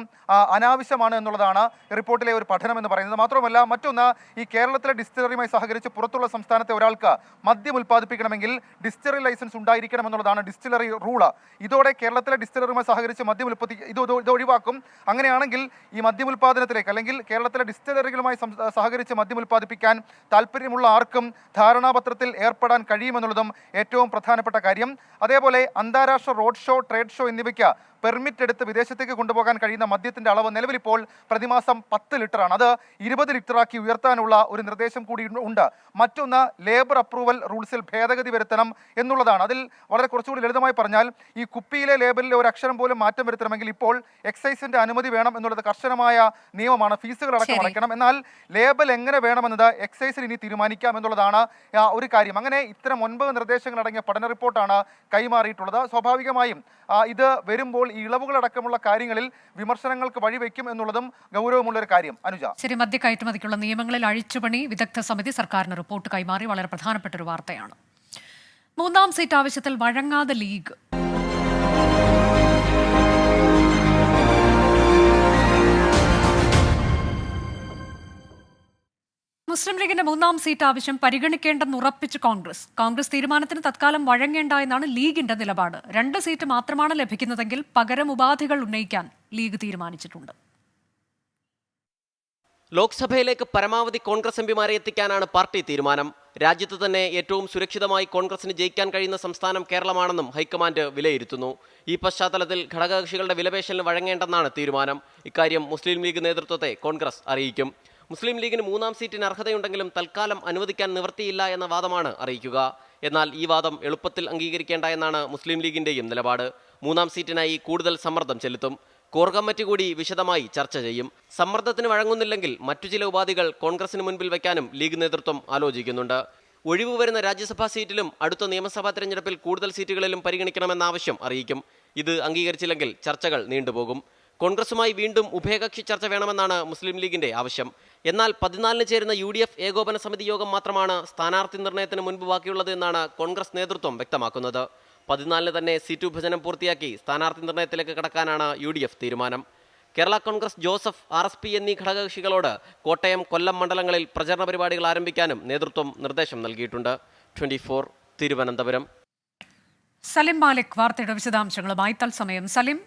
അനാവശ്യമാണ് എന്നുള്ളതാണ് റിപ്പോർട്ടിലെ ഒരു പഠനം എന്ന് പറയുന്നത്. മാത്രമല്ല, മറ്റൊന്ന്, ഈ കേരളത്തിലെ ഡിസ്റ്റിലറിയുമായി സഹകരിച്ച് പുറത്തുള്ള സംസ്ഥാനത്തെ ഒരാൾക്ക് മദ്യം ഉൽപ്പാദിപ്പിക്കണമെങ്കിൽ ഡിസ്റ്റിലറി ലൈസൻസ് ഉണ്ടായിരിക്കണം എന്നുള്ളതാണ് ഡിസ്റ്റിലറി റൂള്. ഇതോടെ കേരളത്തിലെ ഡിസ്റ്റിലറിയുമായി സഹകരിച്ച് മദ്യം ഇത് ഒഴിവാക്കും. അങ്ങനെയാണെങ്കിൽ ഈ മദ്യം ഉൽപ്പാദനത്തിലേക്ക് അല്ലെങ്കിൽ കേരളത്തിലെ ഡിസ്റ്റിലറികളുമായി സഹകരിച്ച് മദ്യം ഉൽപ്പാദിപ്പിക്കാൻ താല്പര്യമുള്ള ആർക്കും ധാരണാപത്രത്തിൽ ഏർപ്പെടാൻ കഴിയുമെന്നുള്ളതും ഏറ്റവും പ്രധാനപ്പെട്ട കാര്യം. അതേപോലെ അന്താരാഷ്ട്ര റോഡ് ഷോ, ട്രേഡ് ഷോ എന്നിവയ്ക്ക് പെർമിറ്റ് എടുത്ത് വിദേശത്തേക്ക് കൊണ്ടുപോകാൻ കഴിയുന്ന മദ്യത്തിന്റെ അളവ് നിലവിലിപ്പോൾ പ്രതിമാസം 10 ലിറ്ററാണ്. അത് 20 ലിറ്ററാക്കി ഉയർത്താനുള്ള ഒരു നിർദ്ദേശം കൂടി ഉണ്ട്. മറ്റൊന്ന്, ലേബർ അപ്രൂവൽ റൂൾസിൽ ഭേദഗതി വരുത്തണം എന്നുള്ളതാണ്. അതിൽ വളരെ കുറച്ചുകൂടി ലളിതമായി പറഞ്ഞാൽ, ഈ കുപ്പിയിലെ ലേബലിലെ ഒരു അക്ഷരം പോലും മാറ്റം വരുത്തണമെങ്കിൽ ഇപ്പോൾ എക്സൈസിന്റെ അനുമതി വേണം എന്നുള്ളത് കർശനമായ നിയമമാണ്. ഫീസുകൾ അടക്കം അടയ്ക്കണം. എന്നാൽ ലേബൽ എങ്ങനെ വേണമെന്നത് എക്സൈസിന് ഇനി തീരുമാനിക്കാം എന്നുള്ളതാണ് ഒരു കാര്യം. അങ്ങനെ ഇത്തരം 9 നിർദ്ദേശങ്ങൾ അടങ്ങിയ പഠന റിപ്പോർട്ടാണ് കൈമാറിയിട്ടുള്ളത്. സ്വാഭാവികമായും ഇത് വരുമ്പോൾ ഈ ഇളവുകളടക്കമുള്ള കാര്യങ്ങളിൽ വിമർശനങ്ങൾക്ക് വഴിവെക്കും എന്നുള്ളതും ഗൗരവമുള്ളൊരു കാര്യം. അനുജ. ശരി, മദ്യ കയറ്റുമതിക്കുള്ള നിയമങ്ങളിൽ അഴിച്ചുപണി വിദഗ്ധ സമിതി സർക്കാരിന് റിപ്പോർട്ട് കൈമാറി. വളരെ പ്രധാനപ്പെട്ട ഒരു വാർത്തയാണ്. 3ാം സീറ്റ് ആവശ്യത്തിൽ വഴങ്ങാതെ ലീഗ്. മുസ്ലിം ലീഗിന്റെ 3ാം സീറ്റ് ആവശ്യം പരിഗണിക്കേണ്ടെന്ന് ഉറപ്പിച്ച് കോൺഗ്രസ് തീരുമാനത്തിന് തത്കാലം വഴങ്ങേണ്ട എന്നാണ് ലീഗിന്റെ നിലപാട്. 2 സീറ്റ് മാത്രമാണ് ലഭിക്കുന്നതെങ്കിൽ പകരം ഉപാധികൾ ഉന്നയിക്കാൻ ലീഗ് തീരുമാനിച്ചിട്ടുണ്ട്. ലോക്സഭയിലേക്ക് പരമാവധി കോൺഗ്രസ് എംപിമാരെ എത്തിക്കാനാണ് പാർട്ടി തീരുമാനം. രാജ്യത്ത് തന്നെ ഏറ്റവും സുരക്ഷിതമായി കോൺഗ്രസിന് ജയിക്കാൻ കഴിയുന്ന സംസ്ഥാനം കേരളമാണെന്നും ഹൈക്കമാൻഡ് വിലയിരുത്തുന്നു. ഈ പശ്ചാത്തലത്തിൽ ഘടകകക്ഷികളുടെ വിലപേശലിന് വഴങ്ങേണ്ടെന്നാണ് തീരുമാനം. ഇക്കാര്യം മുസ്ലിം ലീഗ് നേതൃത്വത്തെ കോൺഗ്രസ് അറിയിക്കും. മുസ്ലിം ലീഗിന് 3ാം സീറ്റിന് അർഹതയുണ്ടെങ്കിലും തൽക്കാലം അനുവദിക്കാൻ നിവൃത്തിയില്ല എന്ന വാദമാണ് അറിയിക്കുക. എന്നാൽ ഈ വാദം എളുപ്പത്തിൽ അംഗീകരിക്കേണ്ട എന്നാണ് മുസ്ലിം ലീഗിന്റെയും നിലപാട്. 3ാം സീറ്റിനായി കൂടുതൽ സമ്മർദ്ദം ചെലുത്തും. കോർ കമ്മിറ്റി കൂടി വിശദമായി ചർച്ച ചെയ്യും. സമ്മർദ്ദത്തിന് വഴങ്ങുന്നില്ലെങ്കിൽ മറ്റു ചില ഉപാധികൾ കോൺഗ്രസിന് മുൻപിൽ വയ്ക്കാനും ലീഗ് നേതൃത്വം ആലോചിക്കുന്നുണ്ട്. ഒഴിവ് വരുന്ന രാജ്യസഭാ സീറ്റിലും അടുത്ത നിയമസഭാ തെരഞ്ഞെടുപ്പിൽ കൂടുതൽ സീറ്റുകളിലും പരിഗണിക്കണമെന്ന ആവശ്യം അറിയിക്കും. ഇത് അംഗീകരിച്ചില്ലെങ്കിൽ ചർച്ചകൾ നീണ്ടുപോകും. കോൺഗ്രസുമായി വീണ്ടും ഉഭയകക്ഷി ചർച്ച വേണമെന്നാണ് മുസ്ലിം ലീഗിന്റെ ആവശ്യം. എന്നാൽ 14-ന് ചേരുന്ന UDF ഏകോപന സമിതി യോഗം മാത്രമാണ് സ്ഥാനാർത്ഥി നിർണയത്തിന് മുൻപ് ബാക്കിയുള്ളത് എന്നാണ് കോൺഗ്രസ് നേതൃത്വം വ്യക്തമാക്കുന്നത്. 14-ന് തന്നെ സീറ്റ് വിഭജനം പൂർത്തിയാക്കി സ്ഥാനാർത്ഥി നിർണയത്തിലേക്ക് കടക്കാനാണ് UDF തീരുമാനം. കേരള കോൺഗ്രസ്, ജോസഫ്, RSP എന്നീ ഘടകകക്ഷികളോട് കോട്ടയം, കൊല്ലം മണ്ഡലങ്ങളിൽ പ്രചരണ പരിപാടികൾ ആരംഭിക്കാനും നേതൃത്വം നിർദ്ദേശം നൽകിയിട്ടുണ്ട്. 24 തിരുവനന്തപുരം. സലിം മാലിക് വാർത്തയുടെ വിശദാംശങ്ങളുമായി തത്സമയം. സലിം,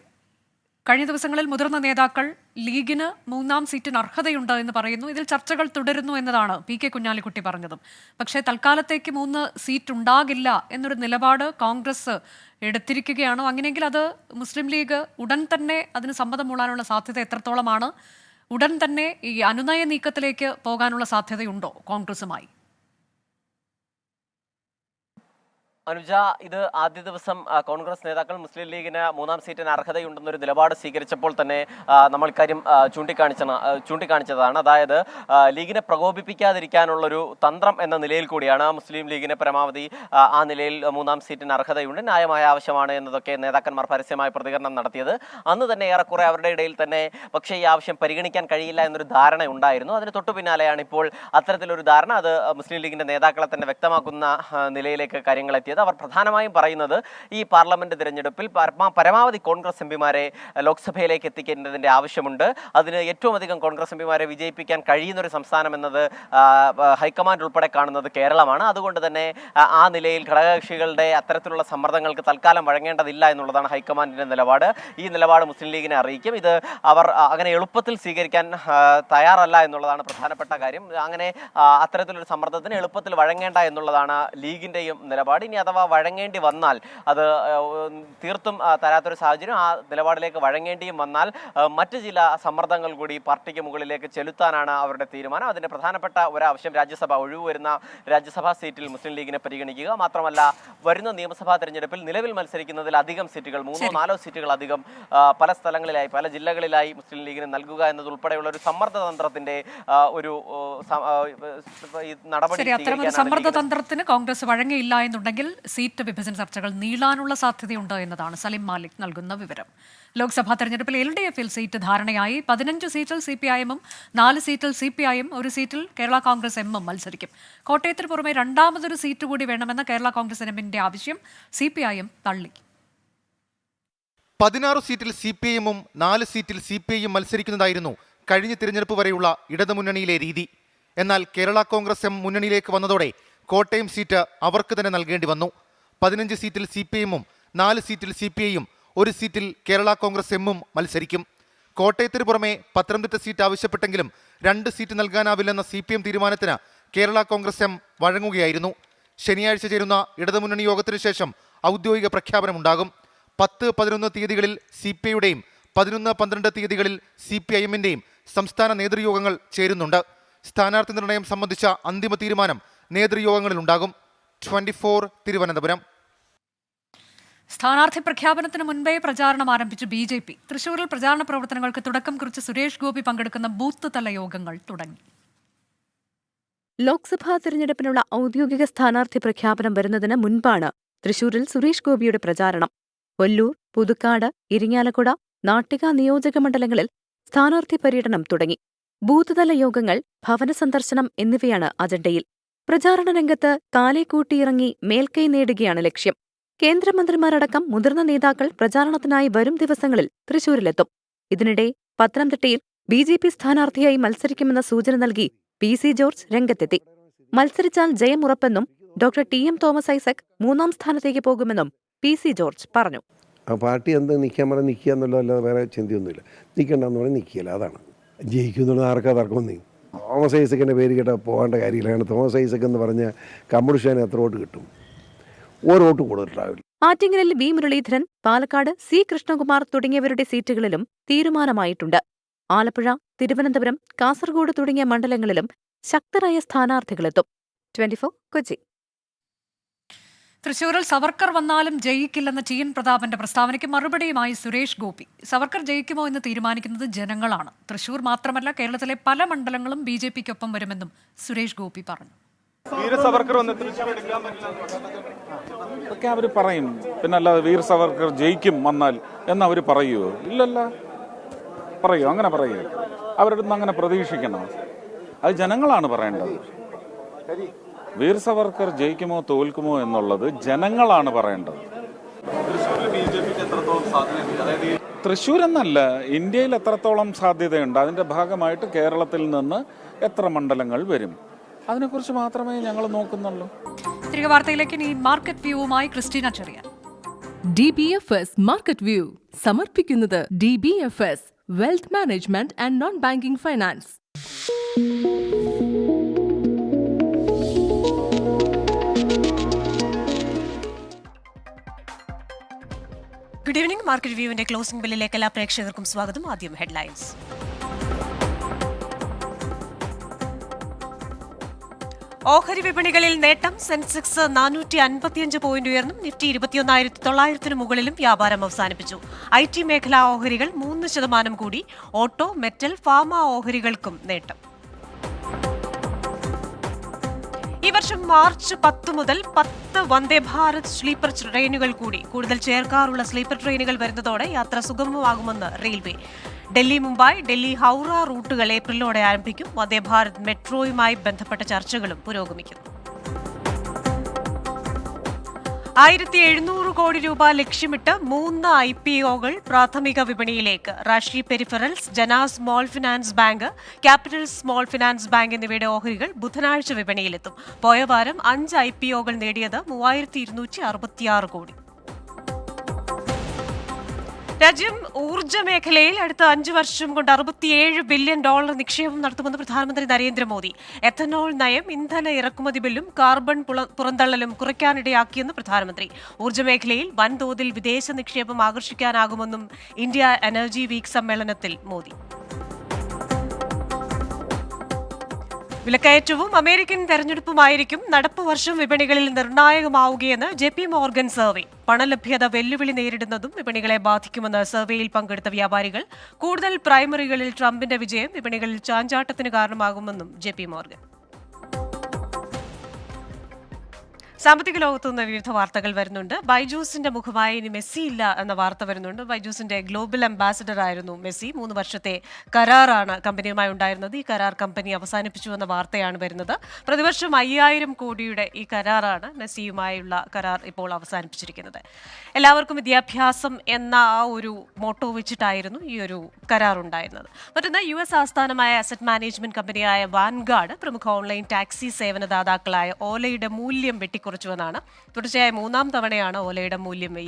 കഴിഞ്ഞ ദിവസങ്ങളിൽ മുതിർന്ന നേതാക്കൾ ലീഗിന് 3ാം സീറ്റിന് അർഹതയുണ്ട് എന്ന് പറയുന്നു. ഇതിൽ ചർച്ചകൾ തുടരുന്നു എന്നതാണ് PK കുഞ്ഞാലിക്കുട്ടി പറഞ്ഞതും. പക്ഷേ തൽക്കാലത്തേക്ക് 3 സീറ്റ് ഉണ്ടാകില്ല എന്നൊരു നിലപാട് കോൺഗ്രസ് എടുത്തിരിക്കുകയാണോ? അങ്ങനെയെങ്കിൽ അത് മുസ്ലിം ലീഗ് ഉടൻ തന്നെ അതിന് സമ്മതം മൂളാനുള്ള സാധ്യത എത്രത്തോളമാണ്? ഉടൻ തന്നെ ഈ അനുനയ നീക്കത്തിലേക്ക് പോകാനുള്ള സാധ്യതയുണ്ടോ കോൺഗ്രസുമായി? അനുജ, ഇത് ആദ്യ ദിവസം കോൺഗ്രസ് നേതാക്കൾ മുസ്ലിം ലീഗിന് 3ാം സീറ്റിന് അർഹതയുണ്ടെന്നൊരു നിലപാട് സ്വീകരിച്ചപ്പോൾ തന്നെ നമ്മൾ ഇക്കാര്യം ചൂണ്ടിക്കാണിച്ചതാണ്. അതായത് ലീഗിനെ പ്രകോപിപ്പിക്കാതിരിക്കാനുള്ളൊരു തന്ത്രം എന്ന നിലയിൽ കൂടിയാണ് മുസ്ലിം ലീഗിന് പരമാവധി ആ നിലയിൽ 3ാം സീറ്റിന് അർഹതയുണ്ട്, ന്യായമായ ആവശ്യമാണ് എന്നതൊക്കെ നേതാക്കന്മാർ പരസ്യമായ പ്രതികരണം നടത്തിയത്. അന്ന് തന്നെ ഏറെക്കുറെ അവരുടെ ഇടയിൽ തന്നെ പക്ഷേ ഈ ആവശ്യം പരിഗണിക്കാൻ കഴിയില്ല എന്നൊരു ധാരണ ഉണ്ടായിരുന്നു. അതിന് തൊട്ടു പിന്നാലെയാണ് ഇപ്പോൾ അത്തരത്തിലൊരു ധാരണ അത് മുസ്ലിം ലീഗിന്റെ നേതാക്കളെ തന്നെ വ്യക്തമാക്കുന്ന നിലയിലേക്ക് കാര്യങ്ങൾ എത്തിയത്. അവർ പ്രധാനമായും പറയുന്നത് ഈ പാർലമെന്റ് തിരഞ്ഞെടുപ്പിൽ പരമാവധി കോൺഗ്രസ് എംപിമാരെ ലോക്സഭയിലേക്ക് എത്തിക്കേണ്ടതിന്റെ ആവശ്യമുണ്ട്. അതിന് ഏറ്റവും അധികം കോൺഗ്രസ് എംപിമാരെ വിജയിപ്പിക്കാൻ കഴിയുന്ന ഒരു സംസ്ഥാനം എന്നത് ഹൈക്കമാൻഡ് ഉൾപ്പെടെ കാണുന്നത് കേരളമാണ്. അതുകൊണ്ട് തന്നെ ആ നിലയിൽ ഘടകകക്ഷികളുടെ അത്തരത്തിലുള്ള സമ്മർദ്ദങ്ങൾക്ക് തൽക്കാലം വഴങ്ങേണ്ടതില്ല എന്നുള്ളതാണ് ഹൈക്കമാൻഡിന്റെ നിലപാട്. ഈ നിലപാട് മുസ്ലിം ലീഗിനെ അറിയിക്കും. ഇത് അവർ അങ്ങനെ എളുപ്പത്തിൽ സ്വീകരിക്കാൻ തയ്യാറല്ല എന്നുള്ളതാണ് പ്രധാനപ്പെട്ട കാര്യം. അങ്ങനെ അത്തരത്തിലൊരു സമ്മർദ്ദത്തിന് എളുപ്പത്തിൽ വഴങ്ങേണ്ട എന്നുള്ളതാണ് ലീഗിന്റെയും നിലപാട്. ഇനി അഥവാ വഴങ്ങേണ്ടി വന്നാൽ അത് തീർത്തും തരാത്തൊരു സാഹചര്യം, ആ നിലപാടിലേക്ക് വഴങ്ങേണ്ടിയും വന്നാൽ മറ്റു ചില സമ്മർദ്ദങ്ങൾ കൂടി പാർട്ടിക്ക് മുകളിലേക്ക് ചെലുത്താനാണ് അവരുടെ തീരുമാനം. അതിന്റെ പ്രധാനപ്പെട്ട ഒരാവശ്യം ഒഴിവ് വരുന്ന രാജ്യസഭാ സീറ്റിൽ മുസ്ലിം ലീഗിനെ പരിഗണിക്കുക, മാത്രമല്ല വരുന്ന നിയമസഭാ തെരഞ്ഞെടുപ്പിൽ നിലവിൽ മത്സരിക്കുന്നതിൽ അധികം സീറ്റുകൾ 3-4 സീറ്റുകൾ അധികം പല സ്ഥലങ്ങളിലായി പല ജില്ലകളിലായി മുസ്ലിം ലീഗിന് നൽകുക എന്നതുൾപ്പെടെയുള്ള ഒരു സമ്മർദ്ദ തന്ത്രത്തിന്റെ ഒരു നടപടി. അത്തരമൊരു സമ്മർദ്ദ തന്ത്രത്തിന് കോൺഗ്രസ് വഴങ്ങിയില്ല എന്നുണ്ടെങ്കിൽ സീറ്റ് വിഭജന ചർച്ചകൾ നീളാനുള്ള സാധ്യതയുണ്ട് എന്നതാണ് സലിം മാലിക് നൽകുന്ന വിവരം. ലോക്സഭാ തെരഞ്ഞെടുപ്പിൽ LDF-ൽ സീറ്റ് ധാരണയായി. 15 സീറ്റിൽ CPI-ഉം 4 സീറ്റിൽ CPI-യും 1 സീറ്റിൽ കേരള കോൺഗ്രസ് എമ്മും മത്സരിക്കും. കോട്ടയത്തിന് പുറമെ രണ്ടാമതൊരു സീറ്റ് കൂടി വേണമെന്ന കേരള കോൺഗ്രസ് എമ്മിന്റെ ആവശ്യം CPI-യും തള്ളി. 16 സീറ്റിൽ CPI-യും 4 സീറ്റിൽ CPI-യും മത്സരിക്കുന്നതായിരുന്നു കഴിഞ്ഞ തിരഞ്ഞെടുപ്പ് വരെയുള്ള ഇടതുമുന്നണിയിലെ രീതി. എന്നാൽ കേരള കോൺഗ്രസ് എം മുന്നണിയിലേക്ക് വന്നതോടെ കോട്ടയം സീറ്റ് അവർക്ക് തന്നെ നൽകേണ്ടി വന്നു. 15 സീറ്റിൽ CPI-യും 4 സീറ്റിൽ CPI-യും 1 സീറ്റിൽ കേരള കോൺഗ്രസ് എമ്മും മത്സരിക്കും. കോട്ടയത്തിന് പുറമെ പത്തനംതിട്ട സീറ്റ് ആവശ്യപ്പെട്ടെങ്കിലും 2 സീറ്റ് നൽകാനാവില്ലെന്ന CPM തീരുമാനത്തിന് കേരള കോൺഗ്രസ് എം വഴങ്ങുകയായിരുന്നു. ശനിയാഴ്ച ചേരുന്ന ഇടതുമുന്നണി യോഗത്തിനു ശേഷം ഔദ്യോഗിക പ്രഖ്യാപനമുണ്ടാകും. 10-11 തീയതികളിൽ CPI-യുടെയും 11-12 തീയതികളിൽ CPI-എമ്മിന്റെയും സംസ്ഥാന നേതൃയോഗങ്ങൾ ചേരുന്നുണ്ട്. സ്ഥാനാർത്ഥി നിർണയം സംബന്ധിച്ച അന്തിമ തീരുമാനം നേതൃയോഗങ്ങളിലുണ്ടാകും. 24 തിരുവനന്തപുരം. സ്ഥാനാർത്ഥി പ്രഖ്യാപനത്തിന് മുൻപേ പ്രചാരണം ആരംഭിച്ചു BJP. തൃശൂരിൽ പ്രചാരണ പ്രവർത്തനങ്ങൾക്ക് തുടക്കം കുറിച്ച് സുരേഷ് ഗോപി പങ്കെടുക്കുന്ന ബൂത്ത് തല യോഗങ്ങൾ തുടങ്ങി. ലോക്സഭാ തിരഞ്ഞെടുപ്പിനുള്ള ഔദ്യോഗിക സ്ഥാനാർത്ഥി പ്രഖ്യാപനം വരുന്നതിന് മുൻപാണ് തൃശൂരിൽ സുരേഷ് ഗോപിയുടെ പ്രചാരണം. ഒല്ലൂർ, പുതുക്കാട്, ഇരിങ്ങാലക്കുട, നാട്ടിക നിയോജക മണ്ഡലങ്ങളിൽ സ്ഥാനാർത്ഥി പര്യടനം തുടങ്ങി. ബൂത്ത് തല യോഗങ്ങൾ, ഭവന സന്ദർശനം എന്നിവയാണ് അജണ്ടയിൽ. പ്രചാരണ രംഗത്ത് കാലേക്കൂട്ടിയിറങ്ങി മേൽക്കൈ നേടുകയാണ് ലക്ഷ്യം. കേന്ദ്രമന്ത്രിമാരടക്കം മുതിർന്ന നേതാക്കൾ പ്രചാരണത്തിനായി വരും ദിവസങ്ങളിൽ തൃശൂരിലെത്തും. ഇതിനിടെ പത്തനംതിട്ടയിൽ BJP സ്ഥാനാർത്ഥിയായി മത്സരിക്കുമെന്ന സൂചന നൽകി PC ജോർജ് രംഗത്തെത്തി. മത്സരിച്ചാൽ ജയമുറപ്പെന്നും ഡോക്ടർ TM തോമസ് ഐസക് 3ാം സ്ഥാനത്തേക്ക് പോകുമെന്നും PC ജോർജ് പറഞ്ഞു. ആ പാർട്ടി എന്ത് നിൽക്കാൻ പറഞ്ഞാൽ നിൽക്കുക എന്നുള്ളതല്ലാതെ വേറെ ചിന്തയൊന്നുമില്ല. നിൽക്കണ്ടെന്ന് പറഞ്ഞാൽ നിൽക്കില്ല, അതാണ്. ജയിക്കുന്നുള്ള ആർക്കാ തർക്കമൊന്നേ. തോമസ് ഐസക്കിൻ്റെ പേര് കേട്ടാൽ പോകേണ്ട കാര്യമില്ല. കാരണം തോമസ് ഐസക് എന്ന് പറഞ്ഞ കമ്മ്യൂണിസ്റ്റിന് എത്ര വോട്ട് കിട്ടും? ഒരു വോട്ട് കൂടുതലുണ്ടാവില്ല. ആറ്റിങ്ങലിൽ V മുരളീധരൻ, പാലക്കാട് C കൃഷ്ണകുമാർ തുടങ്ങിയവരുടെ സീറ്റുകളിലും തീരുമാനമായിട്ടുണ്ട്. ആലപ്പുഴ, തിരുവനന്തപുരം, കാസർഗോഡ് തുടങ്ങിയ മണ്ഡലങ്ങളിലും ശക്തരായ സ്ഥാനാർത്ഥികളെത്തും. 24 കൊച്ചി. തൃശൂരിൽ സവർക്കർ വന്നാലും ജയിക്കില്ലെന്ന TN പ്രതാപന്റെ പ്രസ്താവനയ്ക്ക് മറുപടിയുമായി സുരേഷ് ഗോപി. സവർക്കർ ജയിക്കുമോ എന്ന് തീരുമാനിക്കുന്നത് ജനങ്ങളാണ്. തൃശൂർ മാത്രമല്ല, കേരളത്തിലെ പല മണ്ഡലങ്ങളും BJP-ക്കൊപ്പം വരുമെന്നും സുരേഷ് ഗോപി പറഞ്ഞു. ഒക്കെ അവർ പറയും, പിന്നെ അല്ലാതെ വീർ സവർക്കർ ജയിക്കും വന്നാൽ എന്നവർ പറയുമോ? ഇല്ലല്ല, പറയൂ? അങ്ങനെ പറയൂ? അവരുടെ നിന്ന് അങ്ങനെ പ്രതീക്ഷിക്കണം. അത് ജനങ്ങളാണ് പറയേണ്ടത്. വീർ സവർക്കർ ജയിക്കുമോ തോൽക്കുമോ എന്നുള്ളത് ജനങ്ങളാണ് പറയേണ്ടത്. തൃശ്ശൂർ എന്നല്ല, ഇന്ത്യയിൽ എത്രത്തോളം സാധ്യതയുണ്ട്, അതിന്റെ ഭാഗമായിട്ട് കേരളത്തിൽ നിന്ന് എത്ര മണ്ഡലങ്ങൾ വരും, അതിനെക്കുറിച്ച് മാത്രമേ ഞങ്ങൾ നോക്കുന്നുള്ളൂ. തിരികെ വാർത്തയിലേക്ക്. ഇനി മാർക്കറ്റ് വ്യൂവുമായി Christina Cherian. DBFS market view സമർപ്പിക്കുന്നത് DBFS wealth management and non banking finance. Good evening. Market വ്യൂവിന്റെ ക്ലോസിംഗ് ബെല്ലിലേക്ക് എല്ലാ പ്രേക്ഷകർക്കും സ്വാഗതം. ആദ്യം ഹെഡ്ലൈൻസ്. ഓഹരി വിപണികളിൽ നേട്ടം. സെൻസെക്സ് 455 പോയിന്റ് ഉയർന്നും നിഫ്റ്റി 21,900 മുകളിലും വ്യാപാരം അവസാനിപ്പിച്ചു. IT മേഖലാ ഓഹരികൾ 3% കൂടി. ഓട്ടോ, മെറ്റൽ, ഫാർമ ഓഹരികൾക്കും നേട്ടം. ഈ വർഷം മാർച്ച് 10 മുതൽ 10 വന്ദേ ഭാരത് സ്ലീപ്പർ ട്രെയിനുകൾ കൂടി. കൂടുതൽ ചേർക്കാറുള്ള സ്ലീപ്പർ ട്രെയിനുകൾ വരുന്നതോടെ യാത്ര സുഗമമാകുമെന്ന് റെയിൽവേ. ഡൽഹി മുംബൈ, ഡൽഹി ഹൗറ റൂട്ടുകൾ ഏപ്രിലോടെ ആരംഭിക്കും. വന്ദേ ഭാരത് മെട്രോയുമായി ബന്ധപ്പെട്ട ചർച്ചകളും പുരോഗമിക്കുന്നു. 1700 കോടി രൂപ ലക്ഷ്യമിട്ട് 3 IPOകൾ പ്രാഥമിക വിപണിയിലേക്ക്. റാഷി പെരിഫറൽസ്, ജന small finance bank, capital small finance bank എന്നിവയുടെ ഓഹരികൾ ബുധനാഴ്ച വിപണിയിലെത്തും. പോയ വാരം 5 IPOകൾ നേടിയത് 3266 കോടി. രാജ്യം ഊർജ്ജ മേഖലയിൽ അടുത്ത 5 വർഷം കൊണ്ട് $67 ബില്യൺ നിക്ഷേപം നടത്തുമെന്ന് പ്രധാനമന്ത്രി നരേന്ദ്രമോദി. എഥനോൾ നയം, ഇന്ധന ഇറക്കുമതി ബില്ലും കാർബൺ പുറന്തള്ളലും കുറയ്ക്കാനിടയാക്കിയെന്ന് പ്രധാനമന്ത്രി. ഊർജ്ജ മേഖലയിൽ വൻതോതിൽ വിദേശ നിക്ഷേപം ആകർഷിക്കാനാകുമെന്നും ഇന്ത്യ എനർജി വീക്ക് സമ്മേളനത്തിൽ മോദി. വിലക്കയറ്റവും അമേരിക്കൻ തെരഞ്ഞെടുപ്പുമായിരിക്കും നടപ്പ് വർഷം വിപണികളിൽ നിർണായകമാവുകയെന്ന് JP മോർഗൻ സർവേ. പണലഭ്യത വെല്ലുവിളി നേരിടുന്നതും വിപണികളെ ബാധിക്കുമെന്ന് സർവേയിൽ പങ്കെടുത്ത വ്യാപാരികൾ. കൂടുതൽ പ്രൈമറികളിൽ ട്രംപിന്റെ വിജയം വിപണികളിൽ ചാഞ്ചാട്ടത്തിന് കാരണമാകുമെന്നും JP മോർഗൻ. സാമ്പത്തിക ലോകത്തു നിന്ന് വിവിധ വാർത്തകൾ വരുന്നുണ്ട്. ബൈജൂസിന്റെ മുഖമായി ഇനി മെസ്സി ഇല്ല എന്ന വാർത്ത വരുന്നുണ്ട്. ബൈജൂസിന്റെ ഗ്ലോബൽ അംബാസിഡർ ആയിരുന്നു മെസ്സി. 3 വർഷത്തെ കരാറാണ് കമ്പനിയുമായി ഉണ്ടായിരുന്നത്. ഈ കരാർ കമ്പനി അവസാനിപ്പിച്ചു എന്ന വാർത്തയാണ് വരുന്നത്. പ്രതിവർഷം 5000 കോടിയുടെ ഈ കരാറാണ് മെസ്സിയുമായുള്ള കരാർ ഇപ്പോൾ അവസാനിപ്പിച്ചിരിക്കുന്നത്. എല്ലാവർക്കും വിദ്യാഭ്യാസം എന്ന ആ ഒരു മോട്ടോ വെച്ചിട്ടായിരുന്നു ഈ ഒരു കരാർ ഉണ്ടായിരുന്നത്. മറ്റൊന്ന്, US ആസ്ഥാനമായ അസറ്റ് മാനേജ്മെന്റ് കമ്പനിയായ വാൻഗാർഡ് പ്രമുഖ ഓൺലൈൻ ടാക്സി സേവനദാതാക്കളായ ഓലയുടെ മൂല്യം വെട്ടിക്കുറച്ചുവെന്നാണ്. തുടർച്ചയായ 3-ാം തവണയാണ് ഓലയുടെ മൂല്യം ഈ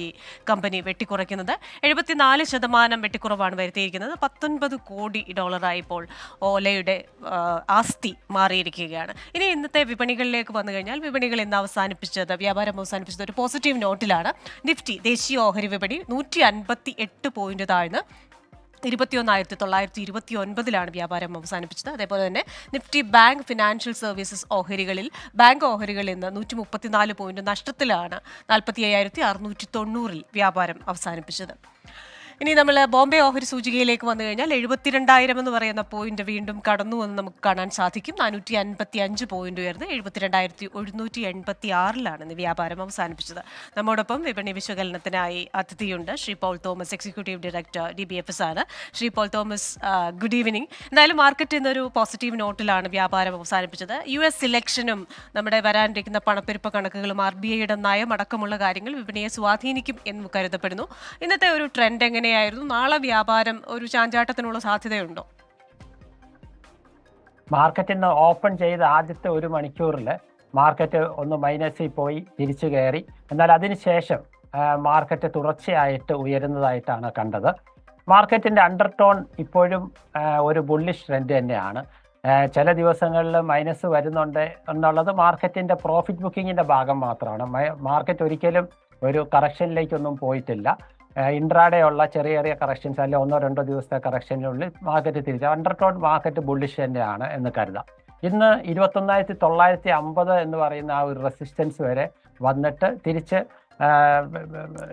കമ്പനി വെട്ടിക്കുറയ്ക്കുന്നത്. 74% വെട്ടിക്കുറവാണ് വരുത്തിയിരിക്കുന്നത്. $19 കോടി ഇപ്പോൾ ഓലയുടെ ആസ്തി മാറിയിരിക്കുകയാണ്. ഇനി ഇന്നത്തെ വിപണികളിലേക്ക് വന്നു കഴിഞ്ഞാൽ വിപണികൾ ഇന്ന് വ്യാപാരം അവസാനിപ്പിച്ചത് ഒരു പോസിറ്റീവ് നോട്ടിലാണ്. നിഫ്റ്റി ദേശീയ ഓഹരി വിപണി 158 പോയിന്റ് താഴ്ന്ന് 21,929 വ്യാപാരം അവസാനിപ്പിച്ചത്. അതേപോലെ തന്നെ നിഫ്റ്റി ബാങ്ക് ഫിനാൻഷ്യൽ സർവീസസ് ഓഹരികളിൽ ബാങ്ക് ഓഹരികളിൽ നിന്ന് 134 പോയിന്റ് നഷ്ടത്തിലാണ് 45,690 വ്യാപാരം അവസാനിപ്പിച്ചത്. ഇനി നമ്മൾ ബോംബെ ഓഹരി സൂചികയിലേക്ക് വന്നു കഴിഞ്ഞാൽ 72,000 എന്ന് പറയുന്ന പോയിന്റ് വീണ്ടും കടന്നു എന്ന് നമുക്ക് കാണാൻ സാധിക്കും. 455 പോയിന്റ് ഉയർന്ന് 72,186 ഇന്ന് വ്യാപാരം അവസാനിപ്പിച്ചത്. നമ്മോടൊപ്പം വിപണി വിശകലനത്തിനായി അതിഥിയുണ്ട്. Shri Paul Thomas, executive director DBFS ആണ്. Shri Paul Thomas, good evening. എന്തായാലും മാർക്കറ്റ് ഇന്നൊരു പോസിറ്റീവ് നോട്ടിലാണ് വ്യാപാരം അവസാനിപ്പിച്ചത്. US ഇലക്ഷനും നമ്മുടെ വരാനിരിക്കുന്ന പണപ്പെരുപ്പ കണക്കുകളും RBIയുടെ നയമടക്കമുള്ള കാര്യങ്ങൾ വിപണിയെ സ്വാധീനിക്കും എന്ന് കരുതപ്പെടുന്നു. ഇന്നത്തെ ഒരു ട്രെൻഡ് എങ്ങനെയായിരുന്നു? നാളെ വ്യാപാരം ഒരു ചാഞ്ചാട്ടത്തിനുള്ള സാധ്യതയുണ്ടോ? മാർക്കറ്റ് ഇന്ന് ഓപ്പൺ ചെയ്ത ആദ്യത്തെ 1 മണിക്കൂറിൽ മാർക്കറ്റ് ഒന്ന് മൈനസിൽ പോയി തിരിച്ചു കയറി. എന്നാൽ അതിനുശേഷം മാർക്കറ്റ് തുടർച്ചയായിട്ട് ഉയരുന്നതായിട്ടാണ് കണ്ടത്. മാർക്കറ്റിൻ്റെ അണ്ടർടോൺ ഇപ്പോഴും ഒരു ബുള്ളിഷ് ട്രെൻഡ് തന്നെയാണ്. ചില ദിവസങ്ങളിൽ മൈനസ് വരുന്നുണ്ട് എന്നുള്ളത് മാർക്കറ്റിൻ്റെ പ്രോഫിറ്റ് ബുക്കിങ്ങിൻ്റെ ഭാഗം മാത്രമാണ്. മാർക്കറ്റ് ഒരിക്കലും ഒരു കറക്ഷനിലേക്കൊന്നും പോയിട്ടില്ല. ഇൻട്രാഡേ ഉള്ള ചെറിയ കറക്ഷൻസ് അല്ലെ 1-2 ദിവസത്തെ കറക്ഷനുള്ളിൽ മാർക്കറ്റ് തിരിച്ചു. അണ്ടർടോൺ മാർക്കറ്റ് ബുള്ളിഷ് തന്നെയാണ് എന്ന് കരുതാം. ഇന്ന് 21,950 എന്ന് പറയുന്ന ആ ഒരു റെസിസ്റ്റൻസ് വരെ വന്നിട്ട് തിരിച്ച്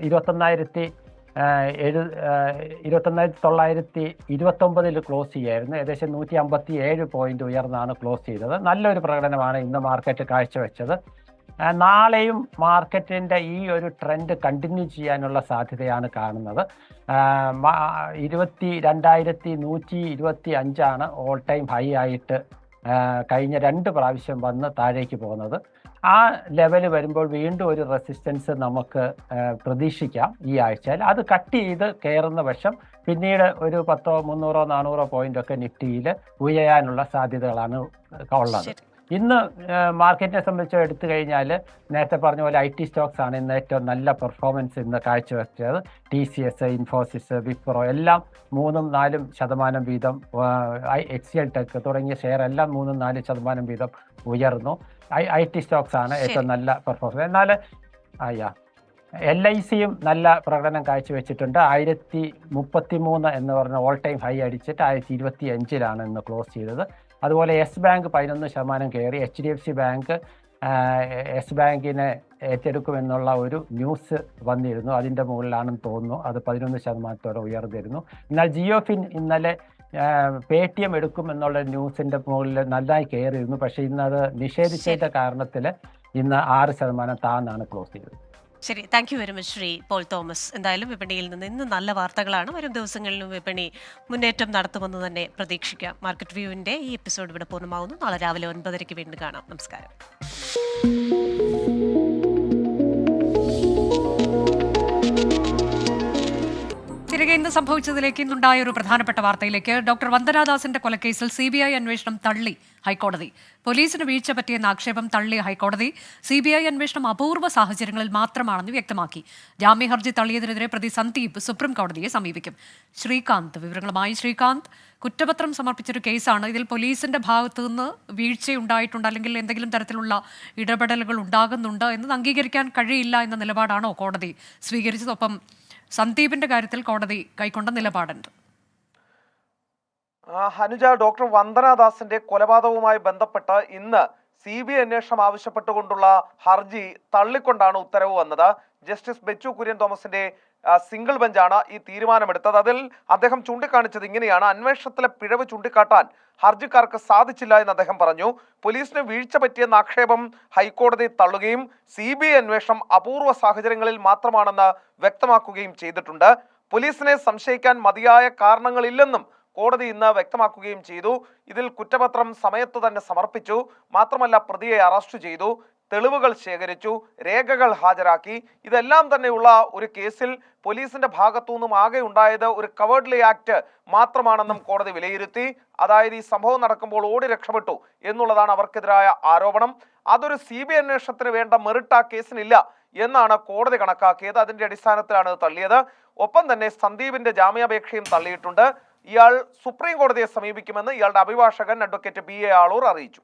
21,929 ക്ലോസ് ചെയ്യായിരുന്നു. ഏകദേശം 157 പോയിന്റ് ഉയർന്നാണ് ക്ലോസ് ചെയ്തത്. നല്ലൊരു പ്രകടനമാണ് ഇന്ന് മാർക്കറ്റ് കാഴ്ചവെച്ചത്. നാളെയും മാർക്കറ്റിൻ്റെ ഈ ഒരു ട്രെൻഡ് കണ്ടിന്യൂ ചെയ്യാനുള്ള സാധ്യതയാണ് കാണുന്നത്. 22,125 ഓൾ ടൈം ഹൈ ആയിട്ട് കഴിഞ്ഞ 2 പ്രാവശ്യം വന്ന് താഴേക്ക് പോകുന്നത്. ആ ലെവൽ വരുമ്പോൾ വീണ്ടും ഒരു റെസിസ്റ്റൻസ് നമുക്ക് പ്രതീക്ഷിക്കാം ഈ ആഴ്ചയിൽ. അത് കട്ട് ചെയ്ത് കയറുന്ന പക്ഷം പിന്നീട് ഒരു 100, 300, 400 പോയിന്റൊക്കെ നിഫ്റ്റിയിൽ ഉയരാനുള്ള സാധ്യതകളാണ് ഉള്ളത്. ഇന്ന് മാർക്കറ്റിനെ സംബന്ധിച്ച് എടുത്തു കഴിഞ്ഞാൽ നേരത്തെ പറഞ്ഞ പോലെ IT സ്റ്റോക്സ് ആണ് ഇന്ന് ഏറ്റവും നല്ല പെർഫോമൻസ് ഇന്ന് കാഴ്ചവെച്ചത്. TCS, ഇൻഫോസിസ്, വിപ്രോ എല്ലാം 3-4% വീതം, HCL ടെക് തുടങ്ങിയ ഷെയർ എല്ലാം 3-4% വീതം ഉയർന്നു. IT സ്റ്റോക്സ് ആണ് ഏറ്റവും നല്ല പെർഫോമൻസ്. എന്നാൽ LICയും നല്ല പ്രകടനം കാഴ്ചവെച്ചിട്ടുണ്ട്. 1033 എന്ന് പറഞ്ഞ ഓൾ ടൈം ഹൈ അടിച്ചിട്ട് 1025 ഇന്ന് ക്ലോസ് ചെയ്തത്. അതുപോലെ യെസ് ബാങ്ക് 11% കയറി. HDFC ബാങ്ക് യെസ് ബാങ്കിനെ ഏറ്റെടുക്കുമെന്നുള്ള ഒരു ന്യൂസ് വന്നിരുന്നു. അതിൻ്റെ മുകളിലാണെന്ന് തോന്നുന്നു. അത് 11% ഉയർന്നിരുന്നു. എന്നാൽ ജിയോഫിൻ ഇന്നലെ പേടിഎം എടുക്കും എന്നുള്ള ന്യൂസിൻ്റെ മുകളിൽ നന്നായി കയറിയിരുന്നു. പക്ഷേ ഇന്നത് നിഷേധിച്ചതിൻ്റെ കാരണത്തിൽ ഇന്ന് 6% താന്നാണ് ക്ലോസ് ചെയ്തത്. ശരി, thank you very much Shri Paul Thomas. എന്തായാലും വിപണിയിൽ നിന്ന് ഇന്ന് നല്ല വാർത്തകളാണ്. വരും ദിവസങ്ങളിലും വിപണി മുന്നേറ്റം നടത്തുമെന്ന് തന്നെ പ്രതീക്ഷിക്കാം. മാർക്കറ്റ് വ്യൂവിൻ്റെ ഈ എപ്പിസോഡ് ഇവിടെ പൂർണ്ണമാകുന്നു. നാളെ രാവിലെ 9:30 വീണ്ടും കാണാം. നമസ്കാരം. തിരികെ ഇന്ന് സംഭവിച്ചതിലേക്ക് ഇന്നുണ്ടായ ഒരു പ്രധാനപ്പെട്ട വാർത്തയിലേക്ക്. ഡോക്ടർ വന്ദനാദാസിന്റെ കൊലക്കേസിൽ CBI അന്വേഷണം തള്ളി ഹൈക്കോടതി. പോലീസിന് വീഴ്ച പറ്റിയെന്ന ആക്ഷേപം തള്ളിയ ഹൈക്കോടതി CBI അന്വേഷണം അപൂർവ സാഹചര്യങ്ങളിൽ മാത്രമാണെന്ന് വ്യക്തമാക്കി. ജാമ്യ ഹർജി തള്ളിയതിനെതിരെ പ്രതി സന്ദീപ് സുപ്രീം കോടതിയെ സമീപിക്കും. ശ്രീകാന്ത് വിവരങ്ങളുമായി. ശ്രീകാന്ത്, കുറ്റപത്രം സമർപ്പിച്ചൊരു കേസാണ്. ഇതിൽ പോലീസിന്റെ ഭാഗത്തു നിന്ന് വീഴ്ചയുണ്ടായിട്ടുണ്ട് അല്ലെങ്കിൽ എന്തെങ്കിലും തരത്തിലുള്ള ഇടപെടലുകൾ ഉണ്ടാകുന്നുണ്ട് എന്നത് അംഗീകരിക്കാൻ കഴിയില്ല എന്ന നിലപാടാണോ കോടതി സ്വീകരിച്ചത്? ഒപ്പം സന്ദീപിന്റെ കാര്യത്തിൽ കോടതി കൈക്കൊണ്ട നിലപാടുണ്ട്. ഹനുജ, ഡോക്ടർ വന്ദനാദാസിന്റെ കൊലപാതകവുമായി ബന്ധപ്പെട്ട് ഇന്ന് CBI അന്വേഷണം ആവശ്യപ്പെട്ടുകൊണ്ടുള്ള ഹർജി തള്ളിക്കൊണ്ടാണ് ഉത്തരവ് വന്നത്. ജസ്റ്റിസ് ബെച്ചു കുര്യൻ തോമസിന്റെ സിംഗിൾ ബെഞ്ചാണ് ഈ തീരുമാനമെടുത്തത്. അതിൽ അദ്ദേഹം ചൂണ്ടിക്കാണിച്ചത് ഇങ്ങനെയാണ്: അന്വേഷണത്തിലെ പിഴവ് ചൂണ്ടിക്കാട്ടാൻ ഹർജിക്കാർക്ക് സാധിച്ചില്ല എന്ന് അദ്ദേഹം പറഞ്ഞു. പോലീസിന് വീഴ്ച പറ്റിയെന്ന ആക്ഷേപം ഹൈക്കോടതി തള്ളുകയും CBI അന്വേഷണം അപൂർവ സാഹചര്യങ്ങളിൽ മാത്രമാണെന്ന് വ്യക്തമാക്കുകയും ചെയ്തിട്ടുണ്ട്. പോലീസിനെ സംശയിക്കാൻ മതിയായ കാരണങ്ങളില്ലെന്നും കോടതി ഇന്ന് വ്യക്തമാക്കുകയും ചെയ്തു. ഇതിൽ കുറ്റപത്രം സമയത്ത് തന്നെ സമർപ്പിച്ചു. മാത്രമല്ല, പ്രതിയെ അറസ്റ്റ് ചെയ്തു, തെളിവുകൾ ശേഖരിച്ചു, രേഖകൾ ഹാജരാക്കി. ഇതെല്ലാം തന്നെയുള്ള ഒരു കേസിൽ പോലീസിന്റെ ഭാഗത്തു നിന്നും ആകെ ഉണ്ടായത് ഒരു കവേർഡ്ലി ആക്ട് മാത്രമാണെന്നും കോടതി വിലയിരുത്തി. അതായത് ഈ സംഭവം നടക്കുമ്പോൾ ഓടി രക്ഷപ്പെട്ടു എന്നുള്ളതാണ് അവർക്കെതിരായ ആരോപണം. അതൊരു CBI അന്വേഷണത്തിന് വേണ്ട മെറിറ്റ് ആ കേസിനില്ല എന്നാണ് കോടതി കണക്കാക്കിയത്. അതിന്റെ അടിസ്ഥാനത്തിലാണ് തള്ളിയത്. ഒപ്പം തന്നെ സന്ദീപിന്റെ ജാമ്യാപേക്ഷയും തള്ളിയിട്ടുണ്ട്. ഇയാൾ സുപ്രീം കോടതിയെ സമീപിക്കുമെന്ന് ഇയാളുടെ അഭിഭാഷകൻ അഡ്വക്കേറ്റ് BA ആളൂർ അറിയിച്ചു.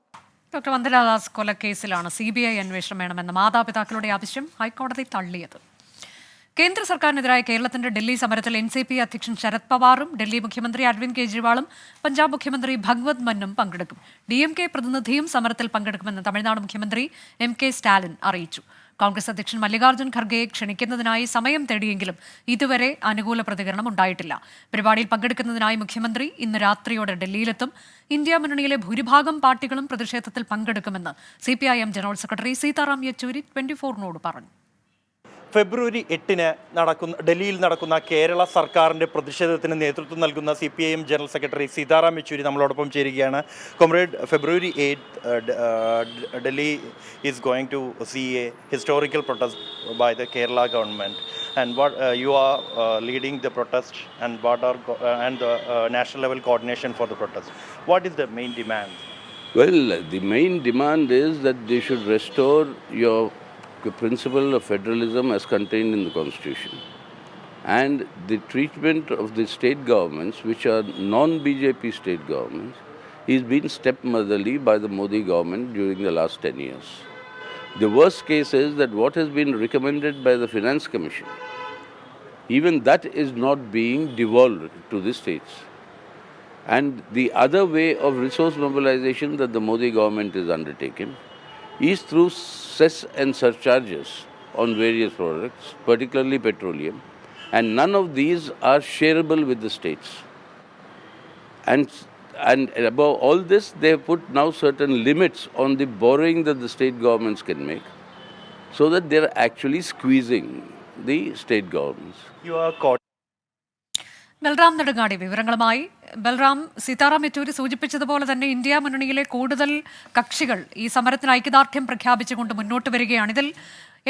ഡോക്ടർ വന്ദനാദാസ് കൊലക്കേസിലാണ് CBI അന്വേഷണം വേണമെന്ന മാതാപിതാക്കളുടെ ആവശ്യം ഹൈക്കോടതി തള്ളിയത്. കേന്ദ്ര സർക്കാരിനെതിരായ കേരളത്തിന്റെ ഡൽഹി സമരത്തിൽ NCP അധ്യക്ഷൻ ശരത് പവാറും ഡൽഹി മുഖ്യമന്ത്രി അരവിന്ദ് കെജ്രിവാളും പഞ്ചാബ് മുഖ്യമന്ത്രി ഭഗവത് മന്നും പങ്കെടുക്കും. DMK പ്രതിനിധിയും സമരത്തിൽ പങ്കെടുക്കുമെന്ന് തമിഴ്നാട് മുഖ്യമന്ത്രി MK സ്റ്റാലിൻ അറിയിച്ചു. കോൺഗ്രസ് അധ്യക്ഷൻ മല്ലികാർജ്ജുൻ ഖർഗെയെ ക്ഷണിക്കുന്നതിനായി സമയം തേടിയെങ്കിലും ഇതുവരെ അനുകൂല പ്രതികരണം ഉണ്ടായിട്ടില്ല. പരിപാടിയിൽ പങ്കെടുക്കുന്നതിനായി മുഖ്യമന്ത്രി ഇന്ന് രാത്രിയോടെ ഡൽഹിയിലെത്തും. ഇന്ത്യ മുന്നണിയിലെ ഭൂരിഭാഗം പാർട്ടികളും പ്രതിഷേധത്തിൽ പങ്കെടുക്കുമെന്ന് CPIM general secretary Sitaram Yechury 24നോട് പറഞ്ഞു. ഫെബ്രുവരി 8 ഡൽഹിയിൽ നടക്കുന്ന കേരള സർക്കാരിൻ്റെ പ്രതിഷേധത്തിന് നേതൃത്വം നൽകുന്ന CPIM general secretary Sitaram Yechury നമ്മളോടൊപ്പം ചേരുകയാണ്. Comrade, February 8 Delhi is going to see a historical protest by the Kerala government, and what you are leading the protest, and what are and the national level coordination for the protest. What is the main demand? Well, the main demand is that they should restore your principle of federalism as contained in the Constitution, and the treatment of the state governments, which are non-BJP state governments, is being stepmotherly by the Modi government during the last 10 years. The worst case is that what has been recommended by the Finance Commission, even that is not being devolved to the states. And the other way of resource mobilization that the Modi government is undertaking is through cess and surcharges on various products, particularly petroleum, and none of these are shareable with the states. And above all this, they have put now certain limits on the borrowing that the state governments can make, so that they are actually squeezing the state governments. You are caught. Balram Nedungadi വിവരങ്ങളുമായി. ബൽറാം, സീതാറാം യെച്ചൂരി സൂചിപ്പിച്ചതുപോലെ തന്നെ India മുന്നണിയിലെ കൂടുതൽ കക്ഷികൾ ഈ സമരത്തിന് ഐക്യദാർഢ്യം പ്രഖ്യാപിച്ചുകൊണ്ട് മുന്നോട്ട് വരികയാണ്. ഇതിൽ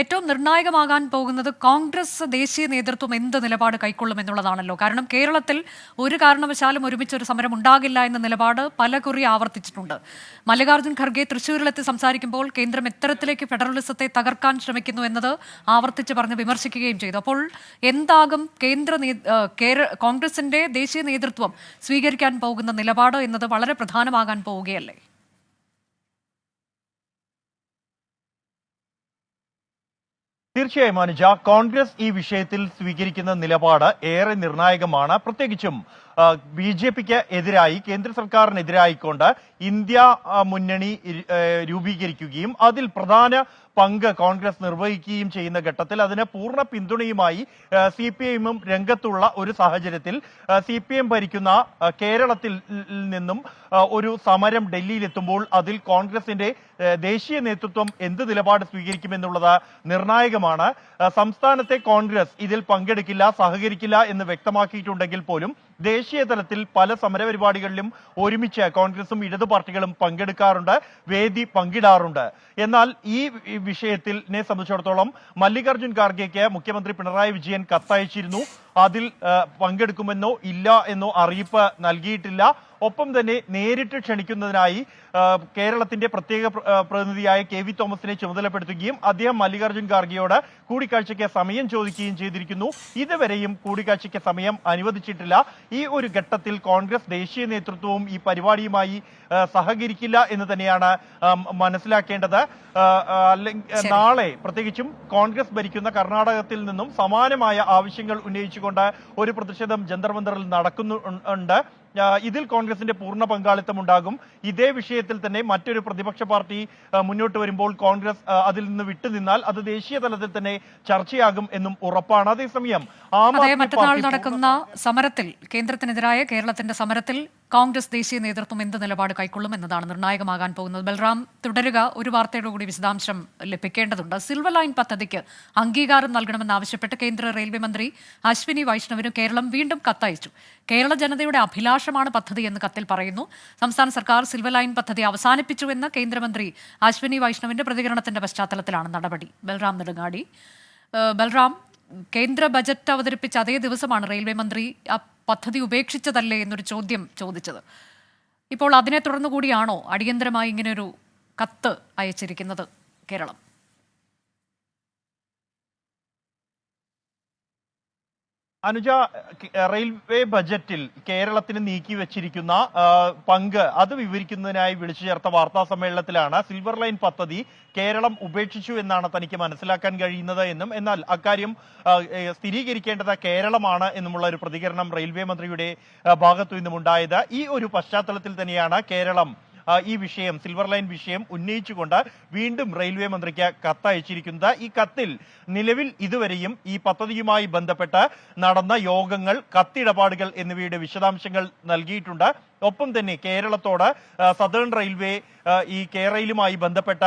ഏറ്റവും നിർണായകമാകാൻ പോകുന്നത് കോൺഗ്രസ് ദേശീയ നേതൃത്വം എന്ത് നിലപാട് കൈക്കൊള്ളുമെന്നുള്ളതാണല്ലോ. കാരണം കേരളത്തിൽ ഒരു കാരണവശാലും ഒരുമിച്ചൊരു സമരം ഉണ്ടാകില്ല എന്ന നിലപാട് പലകുറി ആവർത്തിച്ചിട്ടുണ്ട്. മല്ലികാർജ്ജുൻ ഖർഗെ തൃശ്ശൂരിലെത്തി സംസാരിക്കുമ്പോൾ കേന്ദ്രം എത്തരത്തിലേക്ക് ഫെഡറലിസത്തെ തകർക്കാൻ ശ്രമിക്കുന്നു എന്നത് ആവർത്തിച്ച് പറഞ്ഞ് വിമർശിക്കുകയും ചെയ്തു. അപ്പോൾ എന്താകും കോൺഗ്രസിന്റെ ദേശീയ നേതൃത്വം സ്വീകരിക്കാൻ പോകുന്ന നിലപാട് എന്നത് വളരെ പ്രധാനമാകാൻ പോവുകയല്ലേ? തീർച്ചയായും അനുജ, കോൺഗ്രസ് ഈ വിഷയത്തിൽ സ്വീകരിക്കുന്ന നിലപാട് ഏറെ നിർണായകമാണ്. പ്രത്യേകിച്ചും BJPക്ക് എതിരായി കേന്ദ്ര സർക്കാരിനെതിരായിക്കൊണ്ട് ഇന്ത്യ മുന്നണി രൂപീകരിക്കുകയും അതിൽ പ്രധാന പങ്ക് കോൺഗ്രസ് നിർവഹിക്കുകയും ചെയ്യുന്ന ഘട്ടത്തിൽ അതിന് പൂർണ്ണ പിന്തുണയുമായി CPIഎമ്മും രംഗത്തുള്ള ഒരു സാഹചര്യത്തിൽ CPIഎം ഭരിക്കുന്ന കേരളത്തിൽ നിന്നും ഒരു സമരം ഡൽഹിയിലെത്തുമ്പോൾ അതിൽ കോൺഗ്രസിന്റെ ദേശീയ നേതൃത്വം എന്ത് നിലപാട് സ്വീകരിക്കുമെന്നുള്ളത് നിർണായകമാണ്. സംസ്ഥാനത്തെ കോൺഗ്രസ് ഇതിൽ പങ്കെടുക്കില്ല, സഹകരിക്കില്ല എന്ന് വ്യക്തമാക്കിയിട്ടുണ്ടെങ്കിൽ പോലും ദേശീയ തലത്തിൽ പല സമരപരിപാടികളിലും ഒരുമിച്ച് കോൺഗ്രസും ഇടതു പാർട്ടികളും പങ്കെടുക്കാറുണ്ട്, വേദി പങ്കിടാറുണ്ട്. എന്നാൽ ഈ വിഷയത്തിനെ സംബന്ധിച്ചിടത്തോളം മല്ലികാർജ്ജുൻ ഖാർഗെക്ക് മുഖ്യമന്ത്രി പിണറായി വിജയൻ കത്തയച്ചിരുന്നു. അതിൽ പങ്കെടുക്കുമെന്നോ ഇല്ല എന്നോ അറിയിപ്പ് നൽകിയിട്ടില്ല. ഒപ്പം തന്നെ നേരിട്ട് ക്ഷണിക്കുന്നതിനായി കേരളത്തിന്റെ പ്രത്യേക പ്രതിനിധിയായ KV തോമസിനെ ചുമതലപ്പെടുത്തുകയും അദ്ദേഹം മല്ലികാർജ്ജുൻ ഖാർഗെയോട് കൂടിക്കാഴ്ചയ്ക്ക് സമയം ചോദിക്കുകയും ചെയ്തിരിക്കുന്നു. ഇതുവരെയും കൂടിക്കാഴ്ചയ്ക്ക് സമയം അനുവദിച്ചിട്ടില്ല. ഈ ഒരു ഘട്ടത്തിൽ കോൺഗ്രസ് ദേശീയ നേതൃത്വവും ഈ പരിപാടിയുമായി സഹകരിക്കില്ല എന്ന് തന്നെയാണ് മനസ്സിലാക്കേണ്ടത്. അല്ലെങ്കിൽ നാളെ പ്രത്യേകിച്ചും കോൺഗ്രസ് ഭരിക്കുന്ന കർണാടകത്തിൽ നിന്നും സമാനമായ ആവശ്യങ്ങൾ ഉന്നയിച്ചുകൊണ്ട് ഒരു പ്രതിഷേധം ജന്തർ മന്ദറിൽ നടക്കുന്നുണ്ട്. ഇതിൽ കോൺഗ്രസിന്റെ പൂർണ്ണ പങ്കാളിത്തം ഉണ്ടാകും. ഇതേ വിഷയത്തിൽ തന്നെ മറ്റൊരു പ്രതിപക്ഷ പാർട്ടി മുന്നോട്ട് വരുമ്പോൾ കോൺഗ്രസ് അതിൽ നിന്ന് വിട്ടുനിന്നാൽ അത് ദേശീയ തലത്തിൽ തന്നെ ചർച്ചയാകും എന്നും ഉറപ്പാണ്. അതേസമയം മറ്റന്നാൾ നടക്കുന്ന സമരത്തിൽ, കേന്ദ്രത്തിനെതിരായ കേരളത്തിന്റെ സമരത്തിൽ കോൺഗ്രസ് ദേശീയ നേതൃത്വം എന്ത് നിലപാട് കൈക്കൊള്ളും എന്നതാണ് നിർണായകമാകാൻ പോകുന്നത്. ബൽറാം, തുടരുക. ഒരു വാർത്തയുടെ കൂടി വിശദാംശം ലഭിക്കേണ്ടതുണ്ട്. സിൽവർ ലൈൻ പദ്ധതിക്ക് അംഗീകാരം നൽകണമെന്നാവശ്യപ്പെട്ട് കേന്ദ്ര റെയിൽവേ മന്ത്രി അശ്വിനി വൈഷ്ണവിന് കേരളം വീണ്ടും കത്തയച്ചു. കേരള ജനതയുടെ അഭിലാഷമാണ് പദ്ധതി എന്ന് കത്തിൽ പറയുന്നു. സംസ്ഥാന സർക്കാർ സിൽവർ ലൈൻ പദ്ധതി അവസാനിപ്പിച്ചുവെന്ന് കേന്ദ്രമന്ത്രി അശ്വിനി വൈഷ്ണവിന്റെ പ്രതികരണത്തിന്റെ പശ്ചാത്തലത്തിലാണ് നടപടി. ബൽറാം നെടുങ്ങാടി. ബൽറാം, കേന്ദ്ര ബജറ്റ് അവതരിപ്പിച്ച അതേ ദിവസമാണ് റെയിൽവേ മന്ത്രി ആ പദ്ധതി ഉപേക്ഷിച്ചതല്ലേ എന്നൊരു ചോദ്യം ചോദിച്ചത്. ഇപ്പോൾ അതിനെ തുടർന്നു കൂടിയാണോ അടിയന്തരമായി ഇങ്ങനെയൊരു കത്ത് അയച്ചിരിക്കുന്നത് കേരളം? അനുജ, റെയിൽവേ ബജറ്റിൽ കേരളത്തിന് നീക്കി വെച്ചിരിക്കുന്ന പങ്ക് അത് വിവരിക്കുന്നതിനായി വിളിച്ചു ചേർത്ത വാർത്താ സമ്മേളനത്തിലാണ് സിൽവർ ലൈൻ പദ്ധതി കേരളം ഉപേക്ഷിച്ചു എന്നാണ് തനിക്ക് മനസ്സിലാക്കാൻ കഴിയുന്നത് എന്നും, എന്നാൽ അക്കാര്യം സ്ഥിരീകരിക്കേണ്ടത് കേരളമാണ് എന്നുമുള്ള ഒരു പ്രതികരണം റെയിൽവേ മന്ത്രിയുടെ ഭാഗത്തു നിന്നും ഉണ്ടായത്. ഈ ഒരു പശ്ചാത്തലത്തിൽ തന്നെയാണ് കേരളം ഈ വിഷയം, സിൽവർ ലൈൻ വിഷയം ഉന്നയിച്ചുകൊണ്ട് വീണ്ടും റെയിൽവേ മന്ത്രിക്ക് കത്തയച്ചിരിക്കുന്നത്. ഈ കത്തിൽ നിലവിൽ ഇതുവരെയും ഈ പദ്ധതിയുമായി ബന്ധപ്പെട്ട് നടന്ന യോഗങ്ങൾ, കത്തിടപാടുകൾ എന്നിവയുടെ വിശദാംശങ്ങൾ നൽകിയിട്ടുണ്ട്. ഒപ്പം തന്നെ കേരളത്തോട് സദേൺ റെയിൽവേ ഈ കേരളയിലുമായി ബന്ധപ്പെട്ട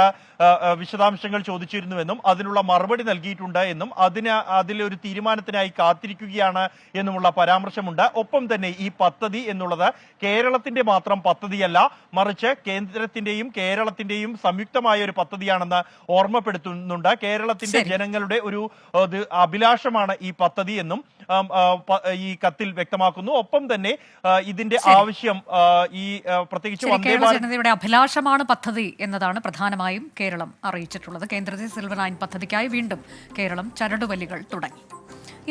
വിശദാംശങ്ങൾ ചോദിച്ചിരുന്നുവെന്നും അതിനുള്ള മറുപടി നൽകിയിട്ടുണ്ട് എന്നും അതിലൊരു തീരുമാനത്തിനായി കാത്തിരിക്കുകയാണ് എന്നുമുള്ള പരാമർശമുണ്ട്. ഒപ്പം തന്നെ ഈ പദ്ധതി എന്നുള്ളത് കേരളത്തിന്റെ മാത്രം പദ്ധതിയല്ല, മറിച്ച് കേന്ദ്രത്തിന്റെയും കേരളത്തിന്റെയും സംയുക്തമായ ഒരു പദ്ധതിയാണെന്ന് ഓർമ്മപ്പെടുത്തുന്നുണ്ട്. കേരളത്തിന്റെ ജനങ്ങളുടെ ഒരു അഭിലാഷമാണ് ഈ പദ്ധതി എന്നും ഈ കത്തിൽ വ്യക്തമാക്കുന്നു. ഒപ്പം തന്നെ ഇതിന്റെ ആവശ്യം ഈ പ്രത്യേകിച്ച് ജനതയുടെ അഭിലാഷമാണ് പദ്ധതി എന്നതാണ് പ്രധാനമായും കേരളം അറിയിച്ചിട്ടുള്ളത്. കേന്ദ്രത്തിൽ സിൽവർ ലൈൻ പദ്ധതിക്കായി വീണ്ടും കേരളം ചരടുവലികൾ തുടങ്ങി.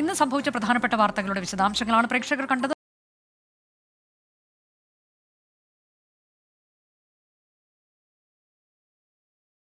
ഇന്ന് സംഭവിച്ച പ്രധാനപ്പെട്ട വാർത്തകളുടെ വിശദാംശങ്ങളാണ് പ്രേക്ഷകർ കണ്ടത്.